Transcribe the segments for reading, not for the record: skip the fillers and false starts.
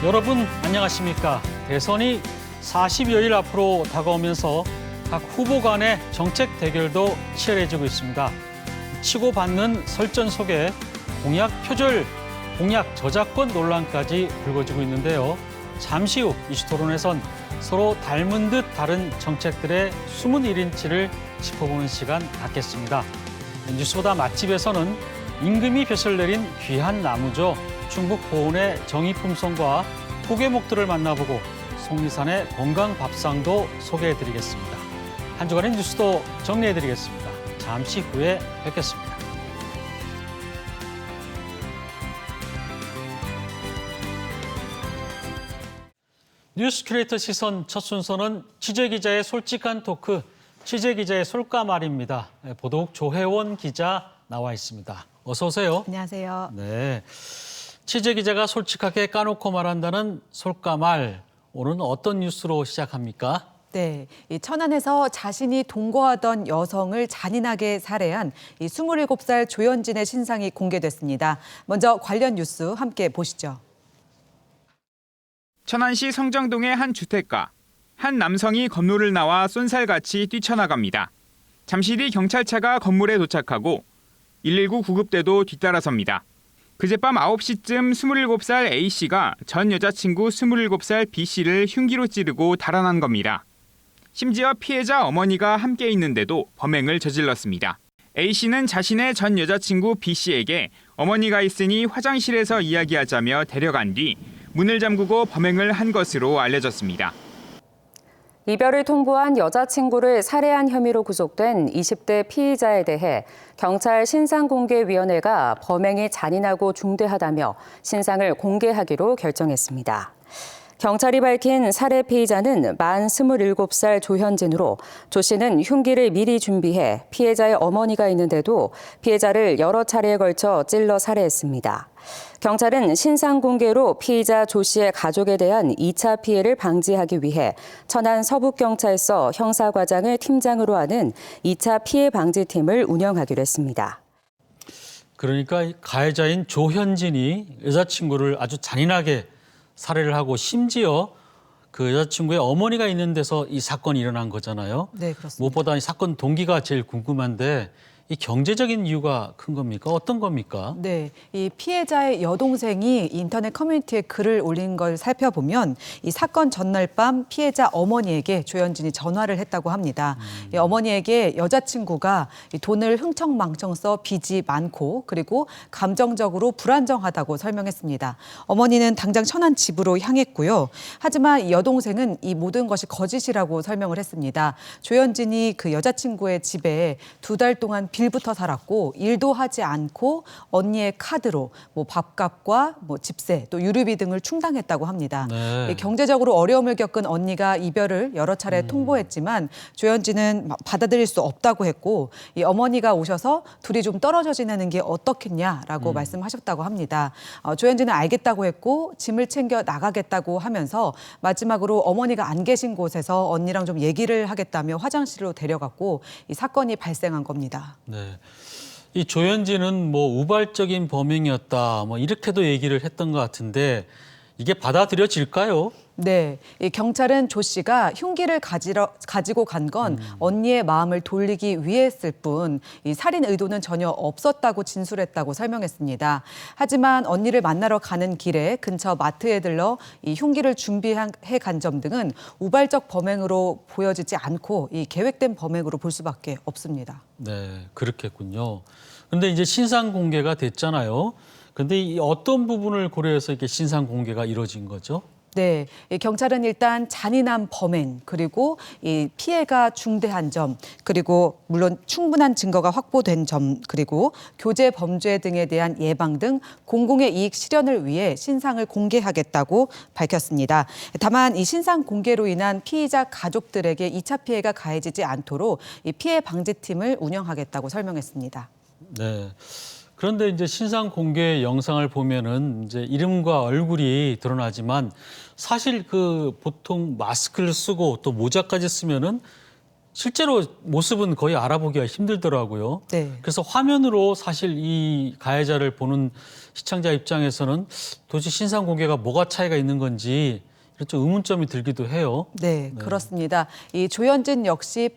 여러분 안녕하십니까? 대선이 40여일 앞으로 다가오면서 각 후보 간의 정책 대결도 치열해지고 있습니다. 치고받는 설전 속에 공약 표절, 공약 저작권 논란까지 불거지고 있는데요. 잠시 후 이슈 토론에선 서로 닮은 듯 다른 정책들의 숨은 1인치를 짚어보는 시간 갖겠습니다. 뉴스보다 맛집에서는 임금이 벼슬 내린 귀한 나무죠. 충북 보은의 정이품성과 포개목들을 만나보고 속리산의 건강 밥상도 소개해드리겠습니다. 한 주간의 뉴스도 정리해드리겠습니다. 잠시 후에 뵙겠습니다. 뉴스 큐레이터 시선 첫 순서는 취재기자의 솔직한 토크, 취재기자의 솔까말입니다. 보도국 조혜원 기자 나와 있습니다. 어서 오세요. 안녕하세요. 네, 취재기자가 솔직하게 까놓고 말한다는 솔까말. 오늘은 어떤 뉴스로 시작합니까? 네, 이 천안에서 자신이 동거하던 여성을 잔인하게 살해한 이 27살 조현진의 신상이 공개됐습니다. 먼저 관련 뉴스 함께 보시죠. 천안시 성정동의 한 주택가. 한 남성이 건물을 나와 쏜살같이 뛰쳐나갑니다. 잠시 뒤 경찰차가 건물에 도착하고 119 구급대도 뒤따라섭니다. 그젯밤 9시쯤 27살 A씨가 전 여자친구 27살 B씨를 흉기로 찌르고 달아난 겁니다. 심지어 피해자 어머니가 함께 있는데도 범행을 저질렀습니다. A씨는 자신의 전 여자친구 B씨에게 어머니가 있으니 화장실에서 이야기하자며 데려간 뒤 문을 잠그고 범행을 한 것으로 알려졌습니다. 이별을 통보한 여자친구를 살해한 혐의로 구속된 20대 피의자에 대해 경찰 신상공개위원회가 범행이 잔인하고 중대하다며 신상을 공개하기로 결정했습니다. 경찰이 밝힌 살해 피의자는 만 27살 조현진으로 조 씨는 흉기를 미리 준비해 피해자의 어머니가 있는데도 피해자를 여러 차례에 걸쳐 찔러 살해했습니다. 경찰은 신상 공개로 피의자 조 씨의 가족에 대한 2차 피해를 방지하기 위해 천안 서북경찰서 형사과장을 팀장으로 하는 2차 피해 방지팀을 운영하기로 했습니다. 그러니까 가해자인 조현진이 여자친구를 아주 잔인하게 살해를 하고 심지어 그 여자친구의 어머니가 있는 데서 이 사건이 일어난 거잖아요. 네, 그렇습니다. 무엇보다 이 사건 동기가 제일 궁금한데 이 경제적인 이유가 큰 겁니까? 어떤 겁니까? 네, 이 피해자의 여동생이 인터넷 커뮤니티에 글을 올린 걸 살펴보면 이 사건 전날 밤 피해자 어머니에게 조현진이 전화를 했다고 합니다. 이 어머니에게 여자친구가 이 돈을 흥청망청 써 빚이 많고 그리고 감정적으로 불안정하다고 설명했습니다. 어머니는 당장 천안 집으로 향했고요. 하지만 이 여동생은 이 모든 것이 거짓이라고 설명을 했습니다. 조현진이 그 여자친구의 집에 2달 동안 빌부터 살았고 일도 하지 않고 언니의 카드로 뭐 밥값과 뭐 집세 또 유류비 등을 충당했다고 합니다. 네. 경제적으로 어려움을 겪은 언니가 이별을 여러 차례 통보했지만 조현진은 받아들일 수 없다고 했고 이 어머니가 오셔서 둘이 좀 떨어져 지내는 게 어떻겠냐라고 말씀하셨다고 합니다. 조현진은 알겠다고 했고 짐을 챙겨 나가겠다고 하면서 마지막으로 어머니가 안 계신 곳에서 언니랑 좀 얘기를 하겠다며 화장실로 데려갔고 이 사건이 발생한 겁니다. 네, 이 조현진은 뭐 우발적인 범행이었다, 뭐 이렇게도 얘기를 했던 것 같은데 이게 받아들여질까요? 네, 이 경찰은 조 씨가 흉기를 가지고 간 건 언니의 마음을 돌리기 위했을 뿐 이 살인 의도는 전혀 없었다고 진술했다고 설명했습니다. 하지만 언니를 만나러 가는 길에 근처 마트에 들러 이 흉기를 준비해 간 점 등은 우발적 범행으로 보여지지 않고 이 계획된 범행으로 볼 수밖에 없습니다. 네, 그렇겠군요. 근데 이제 신상 공개가 됐잖아요. 근데 이 어떤 부분을 고려해서 이렇게 신상 공개가 이루어진 거죠? 네, 이 경찰은 일단 잔인한 범행, 그리고 이 피해가 중대한 점, 그리고 물론 충분한 증거가 확보된 점, 그리고 교제 범죄 등에 대한 예방 등 공공의 이익 실현을 위해 신상을 공개하겠다고 밝혔습니다. 다만 이 신상 공개로 인한 피의자 가족들에게 2차 피해가 가해지지 않도록 이 피해 방지팀을 운영하겠다고 설명했습니다. 네. 그런데 이제 신상 공개 영상을 보면은 이제 이름과 얼굴이 드러나지만 사실 그 보통 마스크를 쓰고 또 모자까지 쓰면은 실제로 모습은 거의 알아보기가 힘들더라고요. 네. 그래서 화면으로 사실 이 가해자를 보는 시청자 입장에서는 도대체 신상 공개가 뭐가 차이가 있는 건지 이런 좀 의문점이 들기도 해요. 네, 그렇습니다. 이 조현진 역시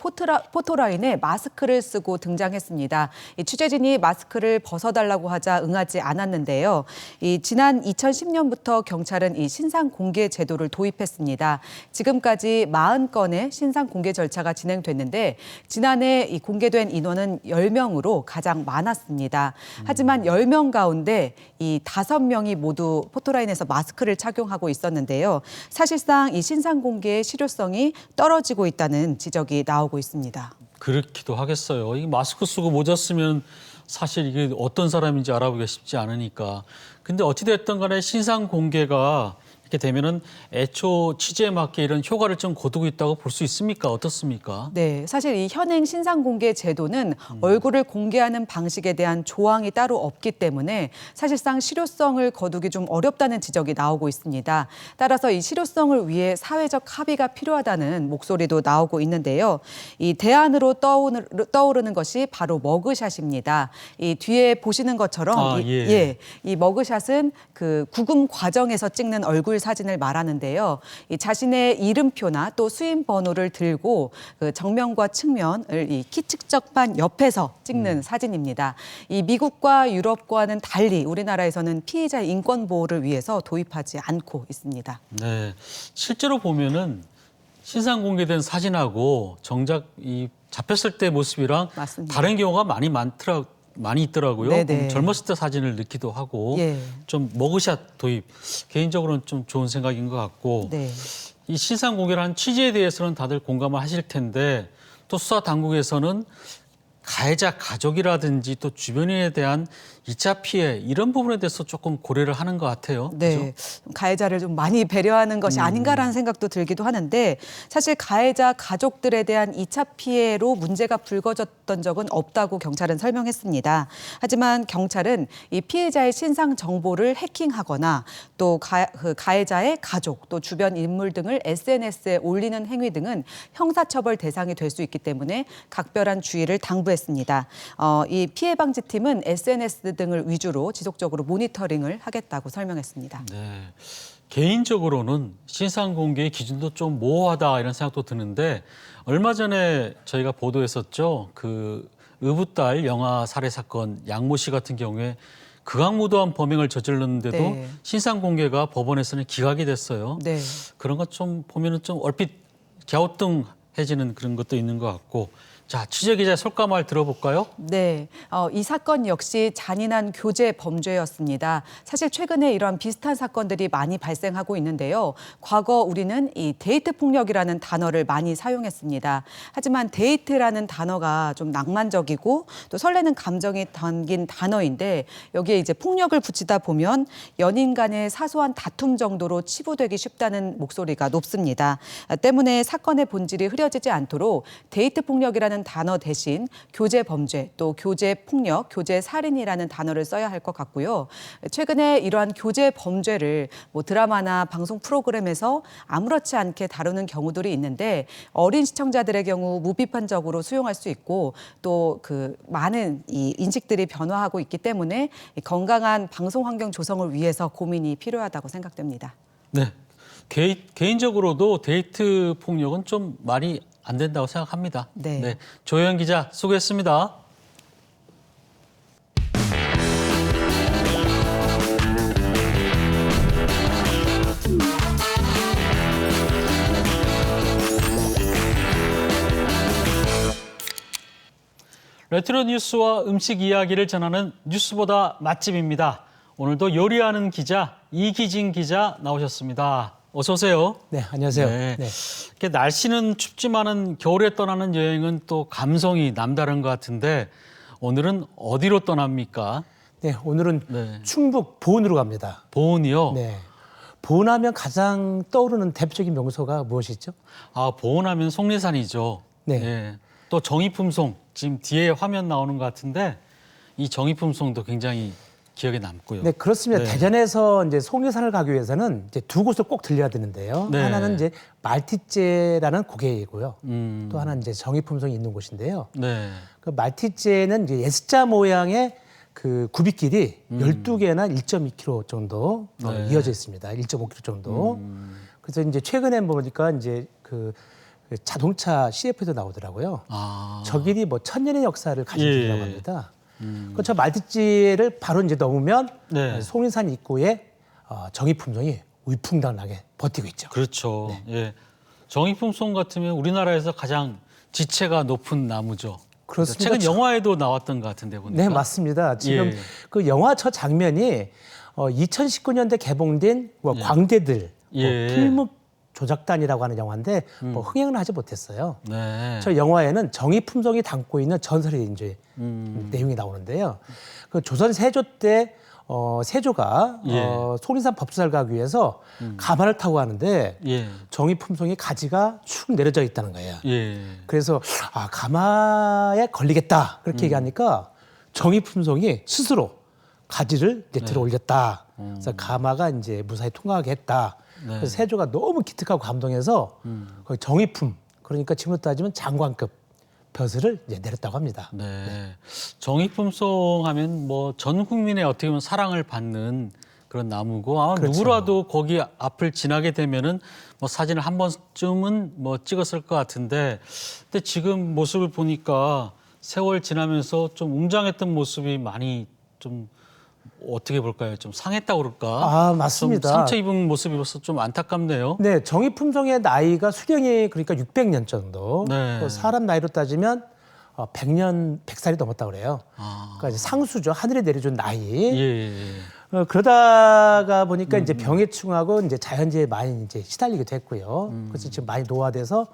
포토라인에 마스크를 쓰고 등장했습니다. 이 취재진이 마스크를 벗어달라고 하자 응하지 않았는데요. 이 지난 2010년부터 경찰은 이 신상 공개 제도를 도입했습니다. 지금까지 40건의 신상 공개 절차가 진행됐는데 지난해 이 공개된 인원은 10명으로 가장 많았습니다. 하지만 10명 가운데 이 5명이 모두 포토라인에서 마스크를 착용하고 있었는데요. 사실상 이 신상 공개의 실효성이 떨어지고 있다는 지적이 나오고 있습니다. 그렇기도 하겠어요. 이 마스크 쓰고 모자 쓰면 사실 이게 어떤 사람인지 알아보기가 쉽지 않으니까. 근데 어찌됐든 간에 신상 공개가 이렇게 되면은 애초 취재에 맞게 이런 효과를 좀 거두고 있다고 볼 수 있습니까? 어떻습니까? 네, 사실 이 현행 신상 공개 제도는 얼굴을 공개하는 방식에 대한 조항이 따로 없기 때문에 사실상 실효성을 거두기 좀 어렵다는 지적이 나오고 있습니다. 따라서 이 실효성을 위해 사회적 합의가 필요하다는 목소리도 나오고 있는데요. 이 대안으로 떠오르는 것이 바로 머그샷입니다. 이 뒤에 보시는 것처럼 이 머그샷은 그 구금 과정에서 찍는 얼굴 사진을 말하는데요. 이 자신의 이름표나 또 수임 번호를 들고 그 정면과 측면을 이 키 측정판 옆에서 찍는 사진입니다. 이 미국과 유럽과는 달리 우리나라에서는 피해자 인권 보호를 위해서 도입하지 않고 있습니다. 네, 실제로 보면은 신상 공개된 사진하고 정작 이 잡혔을 때 모습이랑 맞습니다. 다른 경우가 많이 있더라고요. 네네. 젊었을 때 사진을 넣기도 하고 예. 좀 머그샷 도입 개인적으로는 좀 좋은 생각인 것 같고 네. 이 신상 공개라는 취지에 대해서는 다들 공감을 하실 텐데 또 수사 당국에서는 가해자 가족이라든지 또 주변인에 대한 2차 피해 이런 부분에 대해서 조금 고려를 하는 것 같아요. 네, 그죠? 가해자를 좀 많이 배려하는 것이 아닌가라는 생각도 들기도 하는데 사실 가해자 가족들에 대한 2차 피해로 문제가 불거졌던 적은 없다고 경찰은 설명했습니다. 하지만 경찰은 이 피해자의 신상 정보를 해킹하거나 또 가해자의 가족 또 주변 인물 등을 SNS에 올리는 행위 등은 형사처벌 대상이 될 수 있기 때문에 각별한 주의를 당부했습니다. 이 피해 방지팀은 SNS 등을 위주로 지속적으로 모니터링을 하겠다고 설명했습니다. 네. 개인적으로는 신상 공개의 기준도 좀 모호하다 이런 생각도 드는데 얼마 전에 저희가 보도했었죠. 그 의붓딸 영아 살해 사건 양모 씨 같은 경우에 극악무도한 범행을 저질렀는데도 네. 신상 공개가 법원에서는 기각이 됐어요. 네. 그런 것 좀 보면은 좀 얼핏 갸우뚱해지는 그런 것도 있는 것 같고. 자, 취재 기자의 솔까말 들어볼까요? 네, 이 사건 역시 잔인한 교제 범죄였습니다. 사실 최근에 이러한 비슷한 사건들이 많이 발생하고 있는데요. 과거 우리는 이 데이트 폭력이라는 단어를 많이 사용했습니다. 하지만 데이트라는 단어가 좀 낭만적이고 또 설레는 감정이 담긴 단어인데 여기에 이제 폭력을 붙이다 보면 연인 간의 사소한 다툼 정도로 치부되기 쉽다는 목소리가 높습니다. 때문에 사건의 본질이 흐려지지 않도록 데이트 폭력이라는 단어 대신 교제 범죄 또 교제 폭력, 교제 살인이라는 단어를 써야 할 것 같고요. 최근에 이러한 교제 범죄를 뭐 드라마나 방송 프로그램에서 아무렇지 않게 다루는 경우들이 있는데 어린 시청자들의 경우 무비판적으로 수용할 수 있고 또 그 많은 이 인식들이 변화하고 있기 때문에 건강한 방송 환경 조성을 위해서 고민이 필요하다고 생각됩니다. 네. 개인적으로도 데이트 폭력은 좀 말이 안 된다고 생각합니다. 네. 조혜연 기자 수고했습니다. 레트로 뉴스와 음식 이야기를 전하는 뉴스보다 맛집입니다. 오늘도 요리하는 기자 이기진 기자 나오셨습니다. 어서 오세요. 네, 안녕하세요. 네. 네. 이렇게 날씨는 춥지만은 겨울에 떠나는 여행은 또 감성이 남다른 것 같은데 오늘은 어디로 떠납니까? 네, 오늘은 네. 충북 보은으로 갑니다. 보은이요? 네. 보은하면 가장 떠오르는 대표적인 명소가 무엇이죠? 아, 보은하면 속리산이죠. 네. 예. 또 정이품송 지금 뒤에 화면 나오는 것 같은데 이 정이품송도 굉장히 기억에 남고요. 네, 그렇습니다. 네. 대전에서 이제 속리산을 가기 위해서는 이제 두 곳을 꼭 들려야 되는데요. 네. 하나는 이제 말티제라는 고개이고요. 음. 또 하나는 이제 정의품성이 있는 곳인데요. 네. 그 말티제는 이제 S자 모양의 그 굽이길이 12개나 1.2km 정도 네. 이어져 있습니다. 1.5km 정도. 그래서 이제 최근에 보니까 이제 그 자동차 CF에도 나오더라고요. 아. 저 길이 뭐 1000년의 역사를 가진 예. 길이라고 합니다. 저 말티지를 바로 이제 넘으면 네. 속리산 입구에 정의품성이 위풍당하게 버티고 있죠. 그렇죠. 네. 예. 정의품송 같으면 우리나라에서 가장 지체가 높은 나무죠. 그렇습니다. 최근 영화에도 나왔던 것 같은데 보니까. 네, 맞습니다. 지금 예. 그 영화 저 장면이 2019년대 개봉된 뭐 예. 광대들 예. 필름 조작단이라고 하는 영화인데 뭐 흥행은 하지 못했어요. 네. 저 영화에는 정의품성이 담고 있는 전설의 이제 내용이 나오는데요. 그 조선 세조 때 세조가 예. 속리산 법수사를 가기 위해서 가마를 타고 가는데 예. 정의품성이 가지가 축 내려져 있다는 거예요. 예. 그래서 가마에 걸리겠다 그렇게 얘기하니까 정의품성이 스스로 가지를 이제 들어 올렸다. 그래서 가마가 이제 무사히 통과하게 했다. 네. 그래서 세조가 너무 기특하고 감동해서 거기 정의품 그러니까 지금으로 따지면 장관급 벼슬을 이제 내렸다고 합니다. 네. 정의품송 하면 뭐 전 국민의 어떻게 보면 사랑을 받는 그런 나무고 아마 그렇죠. 누구라도 거기 앞을 지나게 되면은 뭐 사진을 한 번쯤은 뭐 찍었을 것 같은데 근데 지금 모습을 보니까 세월 지나면서 좀 웅장했던 모습이 많이 좀 어떻게 볼까요? 좀 상했다고 그럴까? 맞습니다. 좀 상처 입은 모습이로서 좀 안타깝네요. 네, 정의품성의 나이가 수령이 그러니까 600년 정도. 네. 또 사람 나이로 따지면 100년, 100살이 넘었다고 그래요. 그러니까 이제 상수죠. 하늘이 내려준 나이. 예. 그러다가 보니까 이제 병해충하고 이제 자연재해에 많이 이제 시달리게 됐고요. 그래서 지금 많이 노화돼서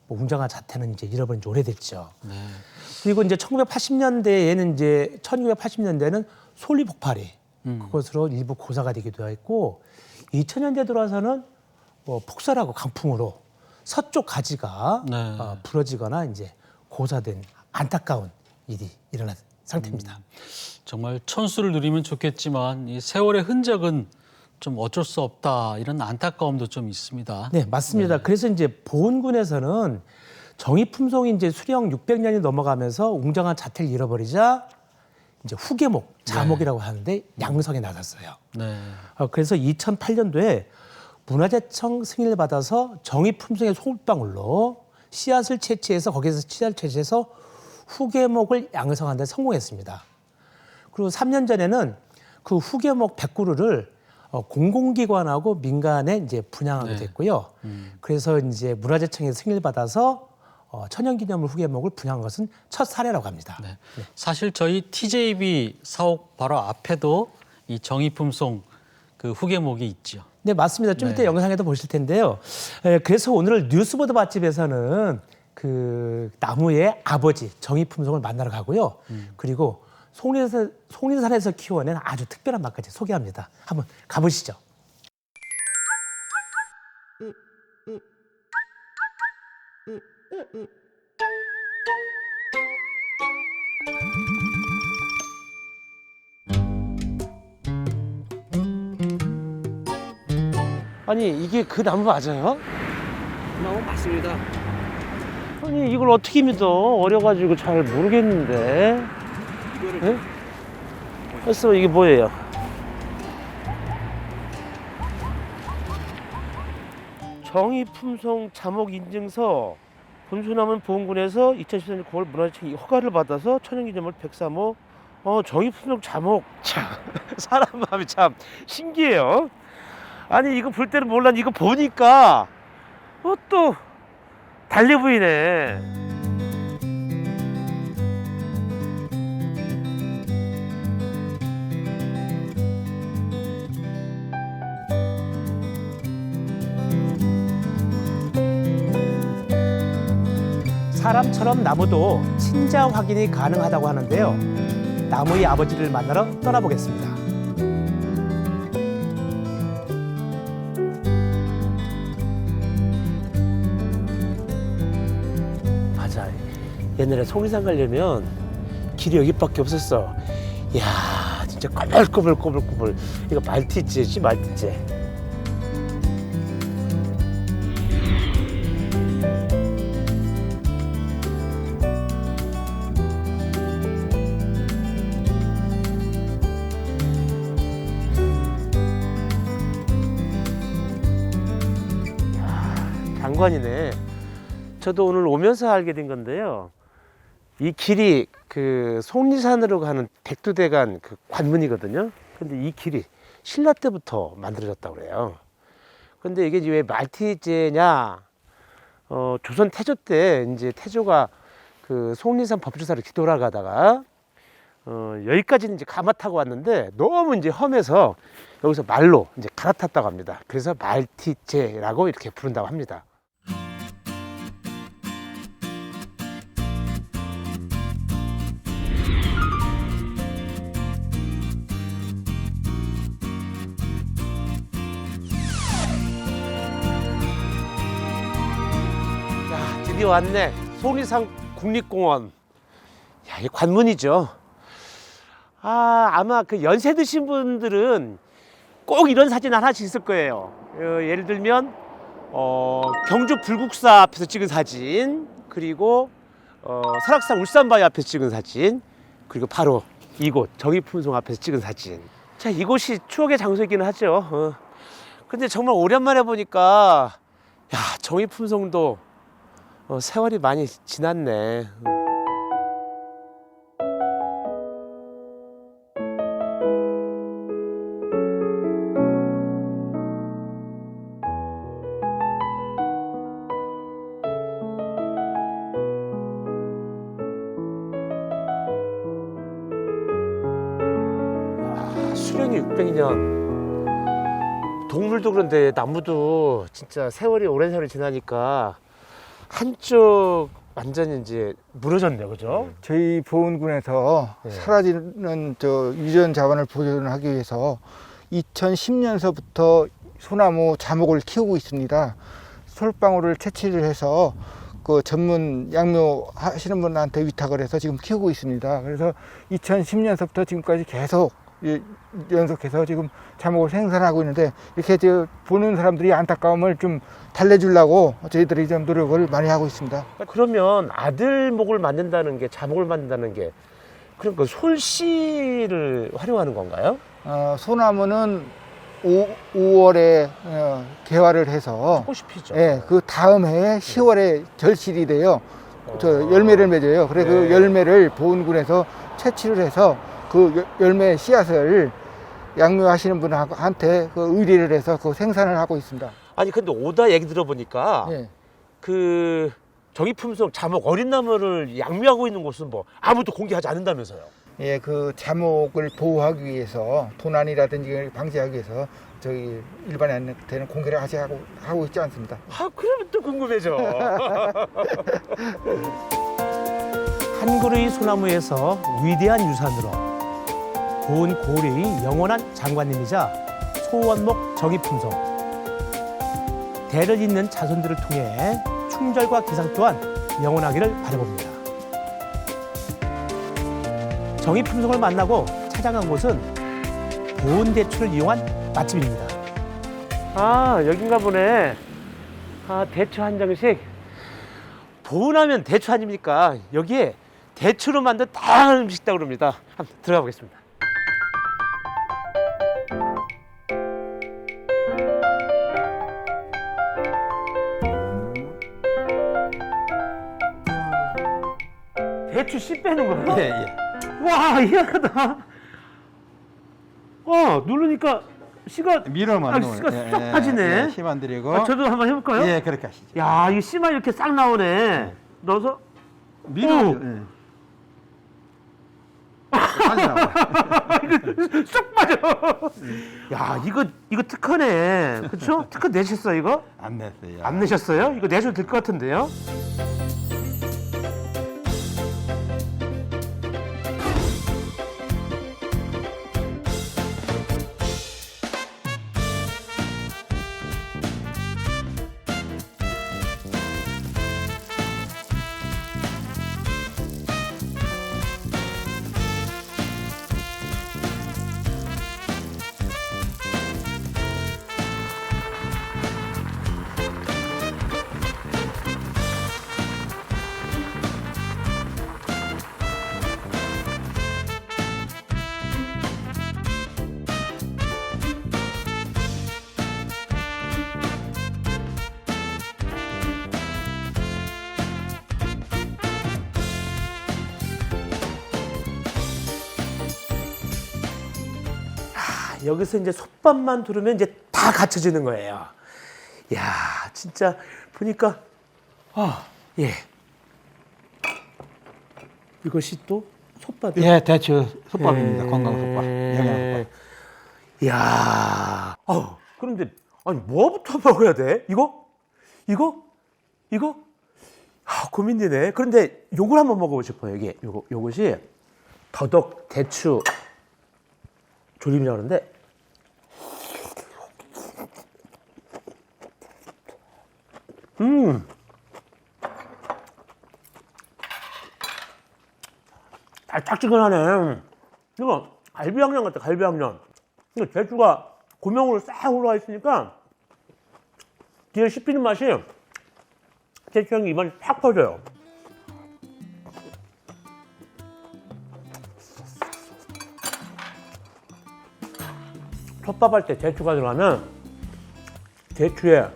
뭐 웅장한 자태는 이제 잃어버린 지 오래됐죠. 네. 그리고 이제 1980년대에는 이제 1980년대는 솔리 폭발이 그것으로 일부 고사가 되기도 했고 2000년대 들어와서는 뭐 폭설하고 강풍으로 서쪽 가지가 네. 부러지거나 이제 고사된 안타까운 일이 일어난 상태입니다. 정말 천수를 누리면 좋겠지만 이 세월의 흔적은 좀 어쩔 수 없다 이런 안타까움도 좀 있습니다. 네, 맞습니다. 그래서 이제 보훈군에서는 정의품성이 이제 수령 600년이 넘어가면서 웅장한 자태를 잃어버리자 이제 후계목, 자목이라고 하는데 양성에 나섰어요. 네. 그래서 2008년도에 문화재청 승인을 받아서 정의품성의 소금방울로 씨앗을 채취해서 거기에서 씨앗을 채취해서 후계목을 양성하는 데 성공했습니다. 그리고 3년 전에는 그 후계목 100그루를 공공기관하고 민간에 이제 분양하게 됐고요. 그래서 이제 문화재청에서 승인을 받아서 천연기념물 후계목을 분양한 것은 첫 사례라고 합니다. 네. 사실 저희 TJB 사옥 바로 앞에도 이 정의품송 그 후계목이 있죠. 네, 맞습니다. 좀 이따 네. 영상에도 보실 텐데요. 그래서 오늘 뉴스보드 맛집에서는 그 나무의 아버지 정의품성을 만나러 가고요. 그리고 속리산에서 키워낸 아주 특별한 맛까지 소개합니다. 한번 가보시죠. 아니 이게 그 나무 맞아요? 나무 맞습니다. 아니 이걸 어떻게 믿어? 어려가지고 잘 모르겠는데. 예? 그래서 이게 뭐예요? 정의품성 자목 인증서 본소남은 보훈군에서 2014년 9월 문화재청이 허가를 받아서 천연기념물 103호 정의품성 자목 참 사람 마음이 참 신기해요. 아니 이거 볼 때는 몰랐는데 이거 보니까 또 달리 보이네. 사람처럼 나무도 친자 확인이 가능하다고 하는데요. 나무의 아버지를 만나러 떠나보겠습니다. 맞아. 옛날에 속리산 가려면 길이 여기밖에 없었어. 이야, 진짜 진짜 꼬불꼬불. 이거 말티즈지, 말티즈. 장관이네. 저도 오늘 오면서 알게 된 건데요. 이 길이 그 속리산으로 가는 백두대간 그 관문이거든요. 근데 이 길이 신라 때부터 만들어졌다고 그래요. 근데 이게 왜 말티제냐? 조선 태조 때 이제 태조가 그 속리산 법주사를 뒤돌아가다가 여기까지는 이제 가마 타고 왔는데 너무 이제 험해서 여기서 말로 이제 갈아탔다고 합니다. 그래서 말티제라고 이렇게 부른다고 합니다. 야, 드디어 왔네. 속리산 국립공원. 야, 이 관문이죠. 아마 그 연세 드신 분들은 꼭 이런 사진 하나씩 있을 거예요. 예를 들면 경주 불국사 앞에서 찍은 사진, 그리고 설악산 울산바위 앞에서 찍은 사진, 그리고 바로 이곳 정의품성 앞에서 찍은 사진. 자, 이곳이 추억의 장소이기는 하죠. 근데 정말 오랜만에 보니까 야, 정의품성도 세월이 많이 지났네. 수령이 600년. 동물도 그런데 나무도 진짜 세월이 오랜 세월이 지나니까 한쪽 완전히 이제 무너졌네요, 그죠? 저희 보훈군에서 네. 사라지는 유전 자원을 보존하기 위해서 2010년서부터 소나무 자목을 키우고 있습니다. 솔방울을 채취를 해서 그 전문 양묘 하시는 분한테 위탁을 해서 지금 키우고 있습니다. 그래서 2010년서부터 지금까지 계속 연속해서 지금 자목을 생산하고 있는데, 이렇게 보는 사람들이 안타까움을 좀 달래주려고 저희들이 좀 노력을 많이 하고 있습니다. 그러면 아들목을 만든다는 게, 자목을 만든다는 게, 그러니까 솔씨를 활용하는 건가요? 소나무는 5월에 개화를 해서 꽃이 피죠. 예, 그 다음 해에 10월에 결실이 돼요. 열매를 맺어요. 그래 그 열매를 보훈군에서 채취를 해서 그 열매 씨앗을 양묘하시는 분한테 그 의뢰를 해서 그 생산을 하고 있습니다. 아니 근데 오다 얘기 들어보니까 예. 그 정의품성 자목 어린 나무를 양묘하고 있는 곳은 뭐 아무도 공개하지 않는다면서요? 예, 그 자목을 보호하기 위해서 도난이라든지 방지하기 위해서 저희 일반인한테는 공개를 하고 있지 않습니다. 아, 그러면 또 궁금해져. 한 그루의 소나무에서 위대한 유산으로 보은 고려의 영원한 장관님이자 소원목 정의품성. 대를 잇는 자손들을 통해 충절과 기상 또한 영원하기를 바라봅니다. 정의품성을 만나고 찾아간 곳은 보은 대추를 이용한 맛집입니다. 아, 여긴가 보네. 아, 대추 한 장씩. 보은하면 대추 아닙니까? 여기에 대추로 만든 다양한 음식 있다고 그럽니다. 한번 들어가 보겠습니다. 대추 씨 빼는 거예요? 예, 예. 와, 희한하다. 누르니까 씨가 밀어만 놓으면 씨가 쏙 빠지네. 힘 안 들이고. 저도 한번 해볼까요? 예, 그렇게 하시죠. 야, 이 씨만 이렇게 싹 나오네. 넣어서 밀어. 예. 빨리 나와. 쏙 빠져. 야, 이거 특허네. 그렇죠? 특허 내셨어요, 이거? 안 냈어요. 안 내셨어요? 이거 내셔도 될 것 같은데요? 여기서 이제 솥밥만 두르면 이제 다 갖춰지는 거예요. 야, 진짜 보니까 예. 이것이 또 솥밥이요? 예, 대추 솥밥입니다. 건강 솥밥, 영양 솥밥. 이야. 그런데 아니 뭐부터 먹어야 돼? 이거? 고민되네. 그런데 요걸 한번 먹어보고 싶어요. 이게 요것이 더덕 대추 조림이라고 그러는데 달짝지근하네. 이거 갈비양념 같아, 갈비양념. 이거 대추가 고명으로 싹 올라와 있으니까 뒤에 씹히는 맛이 대추 향이 입안에 팍 퍼져요. 솥밥할 때 대추가 들어가면 대추에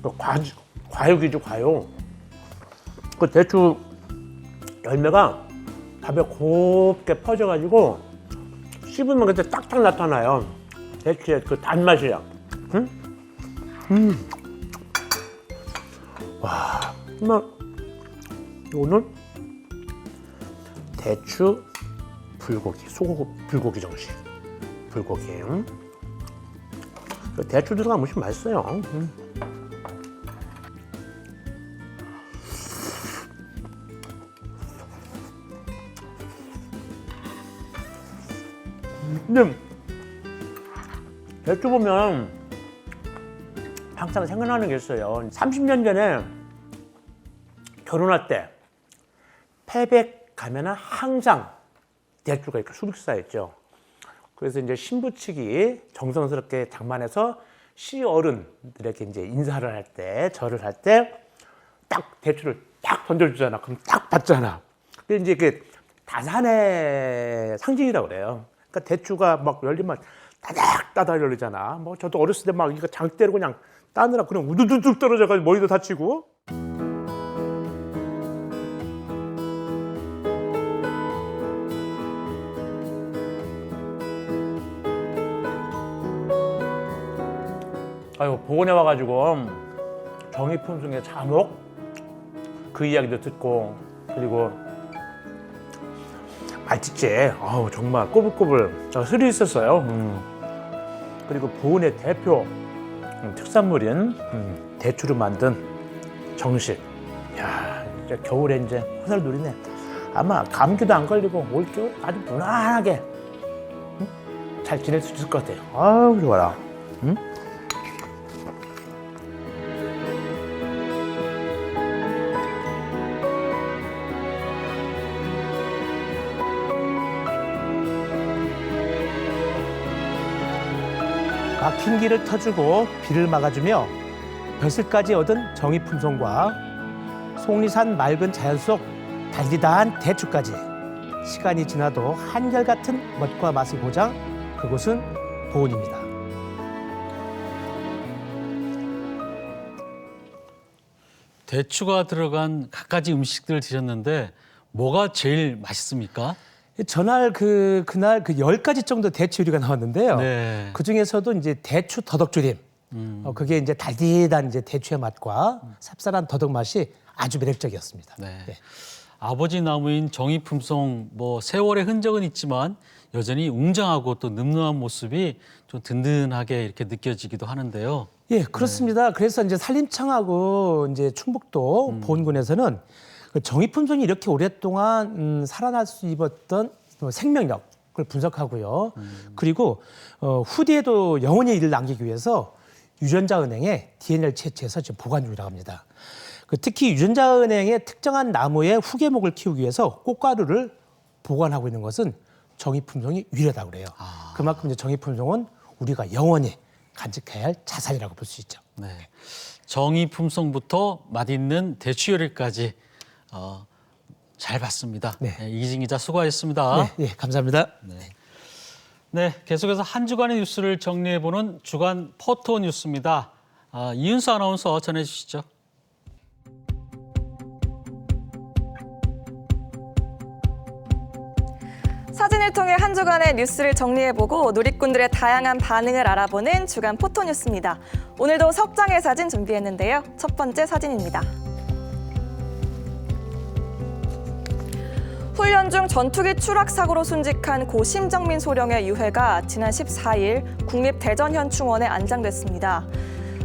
그 과육이죠, 과육. 그 대추 열매가 밥에 곱게 퍼져가지고 씹으면 그때 딱딱 나타나요. 대추의 그 단맛이야. 와, 정말 오늘 대추 불고기, 소고기 불고기 정식. 불고기. 대추 들어가면 무슨 맛있어요. 근데 대추 보면 항상 생각나는 게 있어요. 30년 전에 결혼할 때 패백 가면은 항상 대추가 이렇게 수빅사였죠. 그래서 이제 신부 측이 정성스럽게 장만해서 시어른들에게 이제 인사를 할 때, 절을 할 때 딱 대추를 딱 던져주잖아. 그럼 딱 받잖아. 근데 이제 그 다산의 상징이라고 그래요. 그러니까 대추가 막 열리면 따닥따닥 열리잖아. 뭐 저도 어렸을 때 막 이거 장대로 그냥 따느라 그냥 우두두둑 떨어져가지고 머리도 다치고. 아유, 보건에 와가지고 정의품성의 잠옥 그 이야기도 듣고, 그리고 말티째 정말 꼬불꼬불 스릴 있었어요. 그리고 보은의 대표 특산물인 대추로 만든 정식. 야, 이제 겨울에 이제 화살 누리네. 아마 감기도 안 걸리고 올겨울 아주 무난하게 잘 지낼 수 있을 것 같아요. 아우, 좋아라. 막힌 길을 터주고 비를 막아주며 벼슬까지 얻은 정의품성과 속리산 맑은 자연 속 달디다한 대추까지 시간이 지나도 한결같은 멋과 맛의 고장, 그곳은 보은입니다. 대추가 들어간 갖가지 음식들 드셨는데 뭐가 제일 맛있습니까? 전날 그날 10가지 정도 대추 요리가 나왔는데요. 네. 그 중에서도 이제 대추 더덕조림. 그게 이제 달디단 이제 대추의 맛과 쌉쌀한 더덕 맛이 아주 매력적이었습니다. 네. 네. 아버지 나무인 정의품성, 세월의 흔적은 있지만 여전히 웅장하고 또 늠름한 모습이 좀 든든하게 이렇게 느껴지기도 하는데요. 예, 그렇습니다. 그래서 이제 산림청하고 이제 충북도 보은군에서는 그 정의품성이 이렇게 오랫동안 살아날 수 입었던 생명력을 분석하고요. 그리고 후대에도 영원히 이를 남기기 위해서 유전자은행에 DNA를 채취해서 지금 보관 중이라고 합니다. 특히 유전자은행의 특정한 나무의 후계목을 키우기 위해서 꽃가루를 보관하고 있는 것은 정의품성이 유일하다고 그래요. 그만큼 이제 정의품성은 우리가 영원히 간직해야 할 자산이라고 볼 수 있죠. 네. 정의품성부터 맛있는 대추 요리까지 잘 봤습니다. 네. 이기진 기자 수고하셨습니다. 네, 감사합니다. 네, 계속해서 한 주간의 뉴스를 정리해보는 주간 포토 뉴스입니다. 이윤수 아나운서 전해주시죠. 사진을 통해 한 주간의 뉴스를 정리해보고 누리꾼들의 다양한 반응을 알아보는 주간 포토뉴스입니다. 오늘도 석장의 사진 준비했는데요. 첫 번째 사진입니다. 훈련 중 전투기 추락 사고로 순직한 고 심정민 소령의 유해가 지난 14일 국립대전현충원에 안장됐습니다.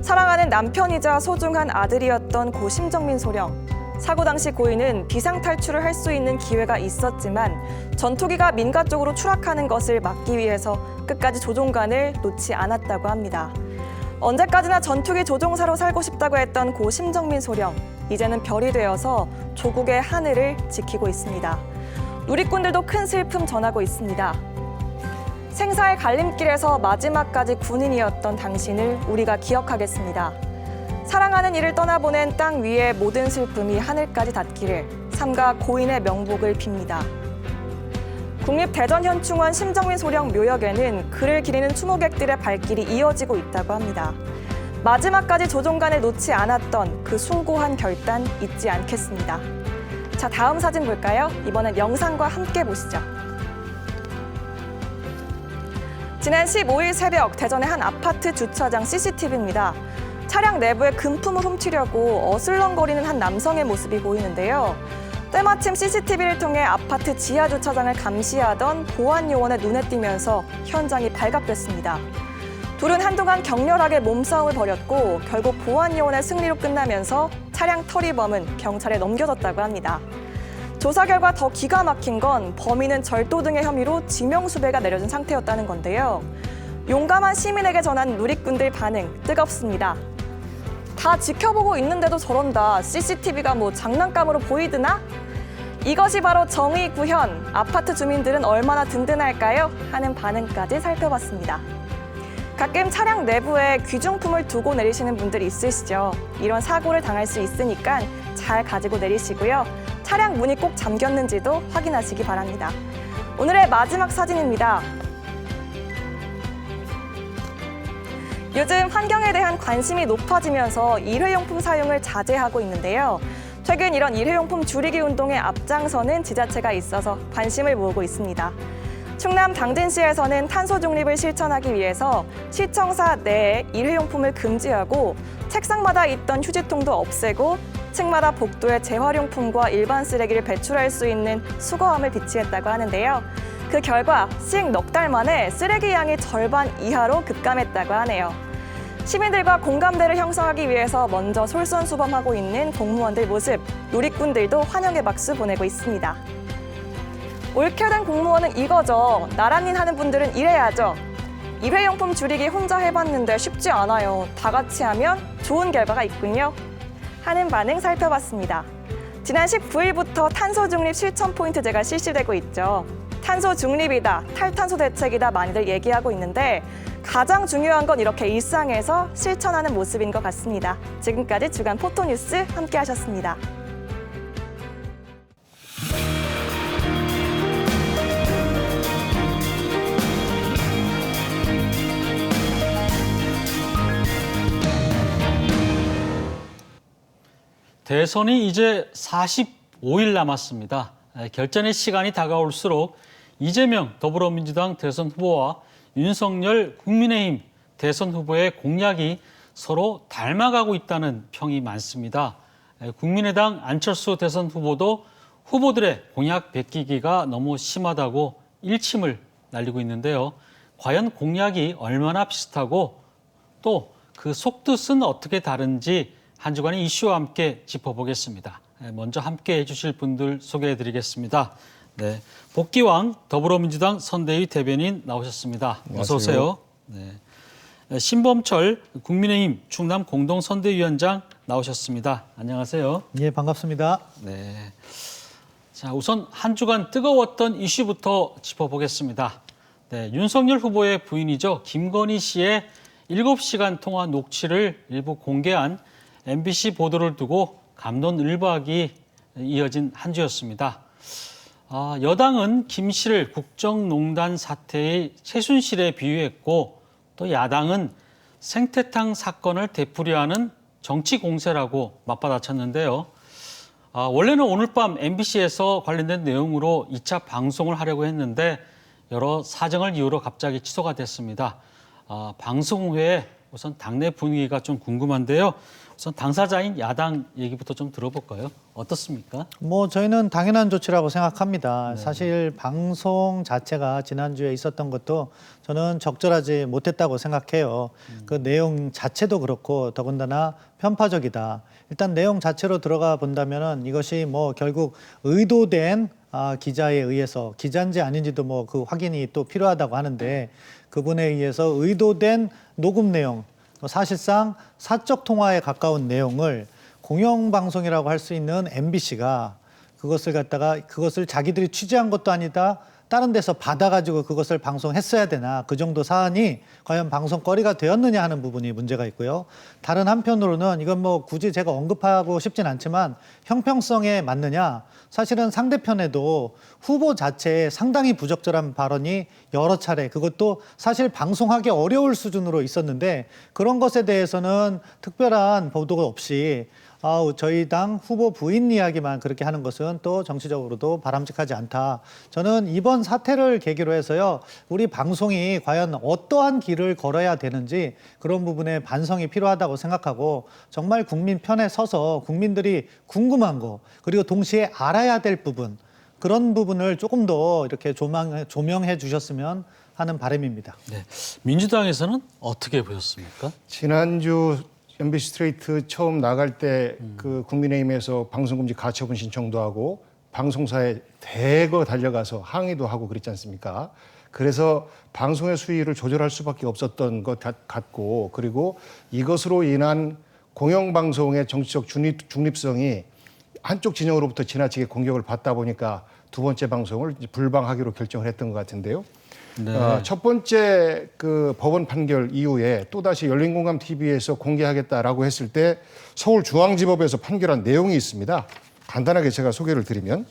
사랑하는 남편이자 소중한 아들이었던 고 심정민 소령. 사고 당시 고인은 비상탈출을 할 수 있는 기회가 있었지만 전투기가 민가 쪽으로 추락하는 것을 막기 위해서 끝까지 조종관을 놓지 않았다고 합니다. 언제까지나 전투기 조종사로 살고 싶다고 했던 고 심정민 소령. 이제는 별이 되어서 조국의 하늘을 지키고 있습니다. 누리꾼들도 큰 슬픔 전하고 있습니다. 생사의 갈림길에서 마지막까지 군인이었던 당신을 우리가 기억하겠습니다. 사랑하는 이를 떠나보낸 땅 위의 모든 슬픔이 하늘까지 닿기를 삼가 고인의 명복을 빕니다. 국립대전현충원 심정민 소령 묘역에는 그를 기리는 추모객들의 발길이 이어지고 있다고 합니다. 마지막까지 조종관을 놓지 않았던 그 숭고한 결단 잊지 않겠습니다. 자, 다음 사진 볼까요? 이번엔 영상과 함께 보시죠. 지난 15일 새벽 대전의 한 아파트 주차장 CCTV입니다. 차량 내부의 금품을 훔치려고 어슬렁거리는 한 남성의 모습이 보이는데요. 때마침 CCTV를 통해 아파트 지하 주차장을 감시하던 보안 요원의 눈에 띄면서 현장이 발각됐습니다. 둘은 한동안 격렬하게 몸싸움을 벌였고 결국 보안 요원의 승리로 끝나면서 차량 터리범은 경찰에 넘겨졌다고 합니다. 조사 결과 더 기가 막힌 건 범인은 절도 등의 혐의로 지명수배가 내려진 상태였다는 건데요. 용감한 시민에게 전한 누리꾼들 반응 뜨겁습니다. 다 지켜보고 있는데도 저런다. CCTV가 뭐 장난감으로 보이드나? 이것이 바로 정의 구현. 아파트 주민들은 얼마나 든든할까요? 하는 반응까지 살펴봤습니다. 가끔 차량 내부에 귀중품을 두고 내리시는 분들이 있으시죠. 이런 사고를 당할 수 있으니까 잘 가지고 내리시고요. 차량 문이 꼭 잠겼는지도 확인하시기 바랍니다. 오늘의 마지막 사진입니다. 요즘 환경에 대한 관심이 높아지면서 일회용품 사용을 자제하고 있는데요. 최근 이런 일회용품 줄이기 운동에 앞장서는 지자체가 있어서 관심을 모으고 있습니다. 충남 당진시에서는 탄소 중립을 실천하기 위해서 시청사 내에 일회용품을 금지하고 책상마다 있던 휴지통도 없애고 층마다 복도에 재활용품과 일반 쓰레기를 배출할 수 있는 수거함을 비치했다고 하는데요. 그 결과 씩 넉 달 만에 쓰레기 양이 절반 이하로 급감했다고 하네요. 시민들과 공감대를 형성하기 위해서 먼저 솔선수범하고 있는 공무원들 모습, 누리꾼들도 환영의 박수 보내고 있습니다. 옳게 된 공무원은 이거죠. 나란히 하는 분들은 이래야죠. 일회용품 줄이기 혼자 해봤는데 쉽지 않아요. 다 같이 하면 좋은 결과가 있군요. 하는 반응 살펴봤습니다. 지난 19일부터 탄소 중립 실천 포인트제가 실시되고 있죠. 탄소 중립이다, 탈탄소 대책이다 많이들 얘기하고 있는데 가장 중요한 건 이렇게 일상에서 실천하는 모습인 것 같습니다. 지금까지 주간 포토뉴스 함께 하셨습니다. 대선이 이제 45일 남았습니다. 결전의 시간이 다가올수록 이재명 더불어민주당 대선 후보와 윤석열 국민의힘 대선 후보의 공약이 서로 닮아가고 있다는 평이 많습니다. 국민의당 안철수 대선 후보도 후보들의 공약 베끼기가 너무 심하다고 일침을 날리고 있는데요. 과연 공약이 얼마나 비슷하고 또 그 속뜻은 어떻게 다른지 한 주간의 이슈와 함께 짚어보겠습니다. 먼저 함께 해주실 분들 소개해드리겠습니다. 네, 복귀왕 더불어민주당 선대위 대변인 나오셨습니다. 어서 오세요. 네. 신범철 국민의힘 충남 공동선대위원장 나오셨습니다. 안녕하세요. 예, 반갑습니다. 네. 자, 우선 한 주간 뜨거웠던 이슈부터 짚어보겠습니다. 네, 윤석열 후보의 부인이죠. 김건희 씨의 7시간 통화 녹취를 일부 공개한 MBC 보도를 두고 갑론을박이 이어진 한 주였습니다. 여당은 김 씨를 국정농단 사태의 최순실에 비유했고 또 야당은 생태탕 사건을 되풀이하는 정치 공세라고 맞받아쳤는데요. 원래는 오늘 밤 MBC에서 관련된 내용으로 2차 방송을 하려고 했는데 여러 사정을 이유로 갑자기 취소가 됐습니다. 방송 후에 우선 당내 분위기가 좀 궁금한데요. 우선 당사자인 야당 얘기부터 좀 들어볼까요? 어떻습니까? 뭐 저희는 당연한 조치라고 생각합니다. 사실 방송 자체가 지난주에 있었던 것도 저는 적절하지 못했다고 생각해요. 그 내용 자체도 그렇고 더군다나 편파적이다. 일단 내용 자체로 들어가 본다면은 이것이 뭐 결국 의도된 기자에 의해서 기자인지 아닌지도 뭐 그 확인이 또 필요하다고 하는데 그분에 의해서 의도된 녹음 내용, 사실상 사적 통화에 가까운 내용을 공영방송이라고 할 수 있는 MBC가 그것을 자기들이 취재한 것도 아니다. 다른 데서 받아가지고 그것을 방송했어야 되나, 그 정도 사안이 과연 방송거리가 되었느냐 하는 부분이 문제가 있고요. 다른 한편으로는 이건 뭐 굳이 제가 언급하고 싶진 않지만 형평성에 맞느냐, 사실은 상대편에도 후보 자체에 상당히 부적절한 발언이 여러 차례, 그것도 사실 방송하기 어려울 수준으로 있었는데 그런 것에 대해서는 특별한 보도가 없이 저희 당 후보 부인 이야기만 그렇게 하는 것은 또 정치적으로도 바람직하지 않다. 저는 이번 사태를 계기로 해서요, 우리 방송이 과연 어떠한 길을 걸어야 되는지 그런 부분에 반성이 필요하다고 생각하고, 정말 국민 편에 서서 국민들이 궁금한 거, 그리고 동시에 알아야 될 부분, 그런 부분을 조금 더 이렇게 조명해 주셨으면 하는 바람입니다. 네. 민주당에서는 어떻게 보셨습니까? 지난주 MBC 스트레이트 처음 나갈 때 그 국민의힘에서 방송금지 가처분 신청도 하고 방송사에 대거 달려가서 항의도 하고 그랬지 않습니까? 그래서 방송의 수위를 조절할 수밖에 없었던 것 같고, 그리고 이것으로 인한 공영방송의 정치적 중립성이 한쪽 진영으로부터 지나치게 공격을 받다 보니까 두 번째 방송을 불방하기로 결정을 했던 것 같은데요. 네. 첫 번째 그 법원 판결 이후에 또다시 열린공감 TV에서 공개하겠다라고 했을 때 서울중앙지법에서 판결한 내용이 있습니다. 간단하게 제가 소개를 드리면,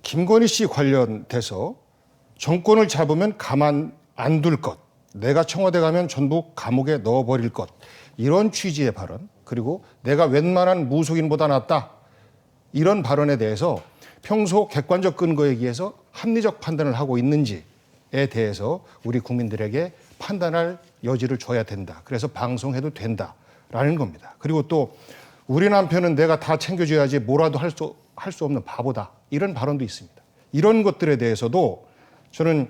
김건희 씨 관련돼서 정권을 잡으면 가만 안 둘 것, 내가 청와대 가면 전부 감옥에 넣어버릴 것, 이런 취지의 발언, 그리고 내가 웬만한 무속인보다 낫다, 이런 발언에 대해서 평소 객관적 근거에 의해서 합리적 판단을 하고 있는지에 대해서 우리 국민들에게 판단할 여지를 줘야 된다. 그래서 방송해도 된다라는 겁니다. 그리고 또 우리 남편은 내가 다 챙겨줘야지 뭐라도 할 수 없는 바보다, 이런 발언도 있습니다. 이런 것들에 대해서도 저는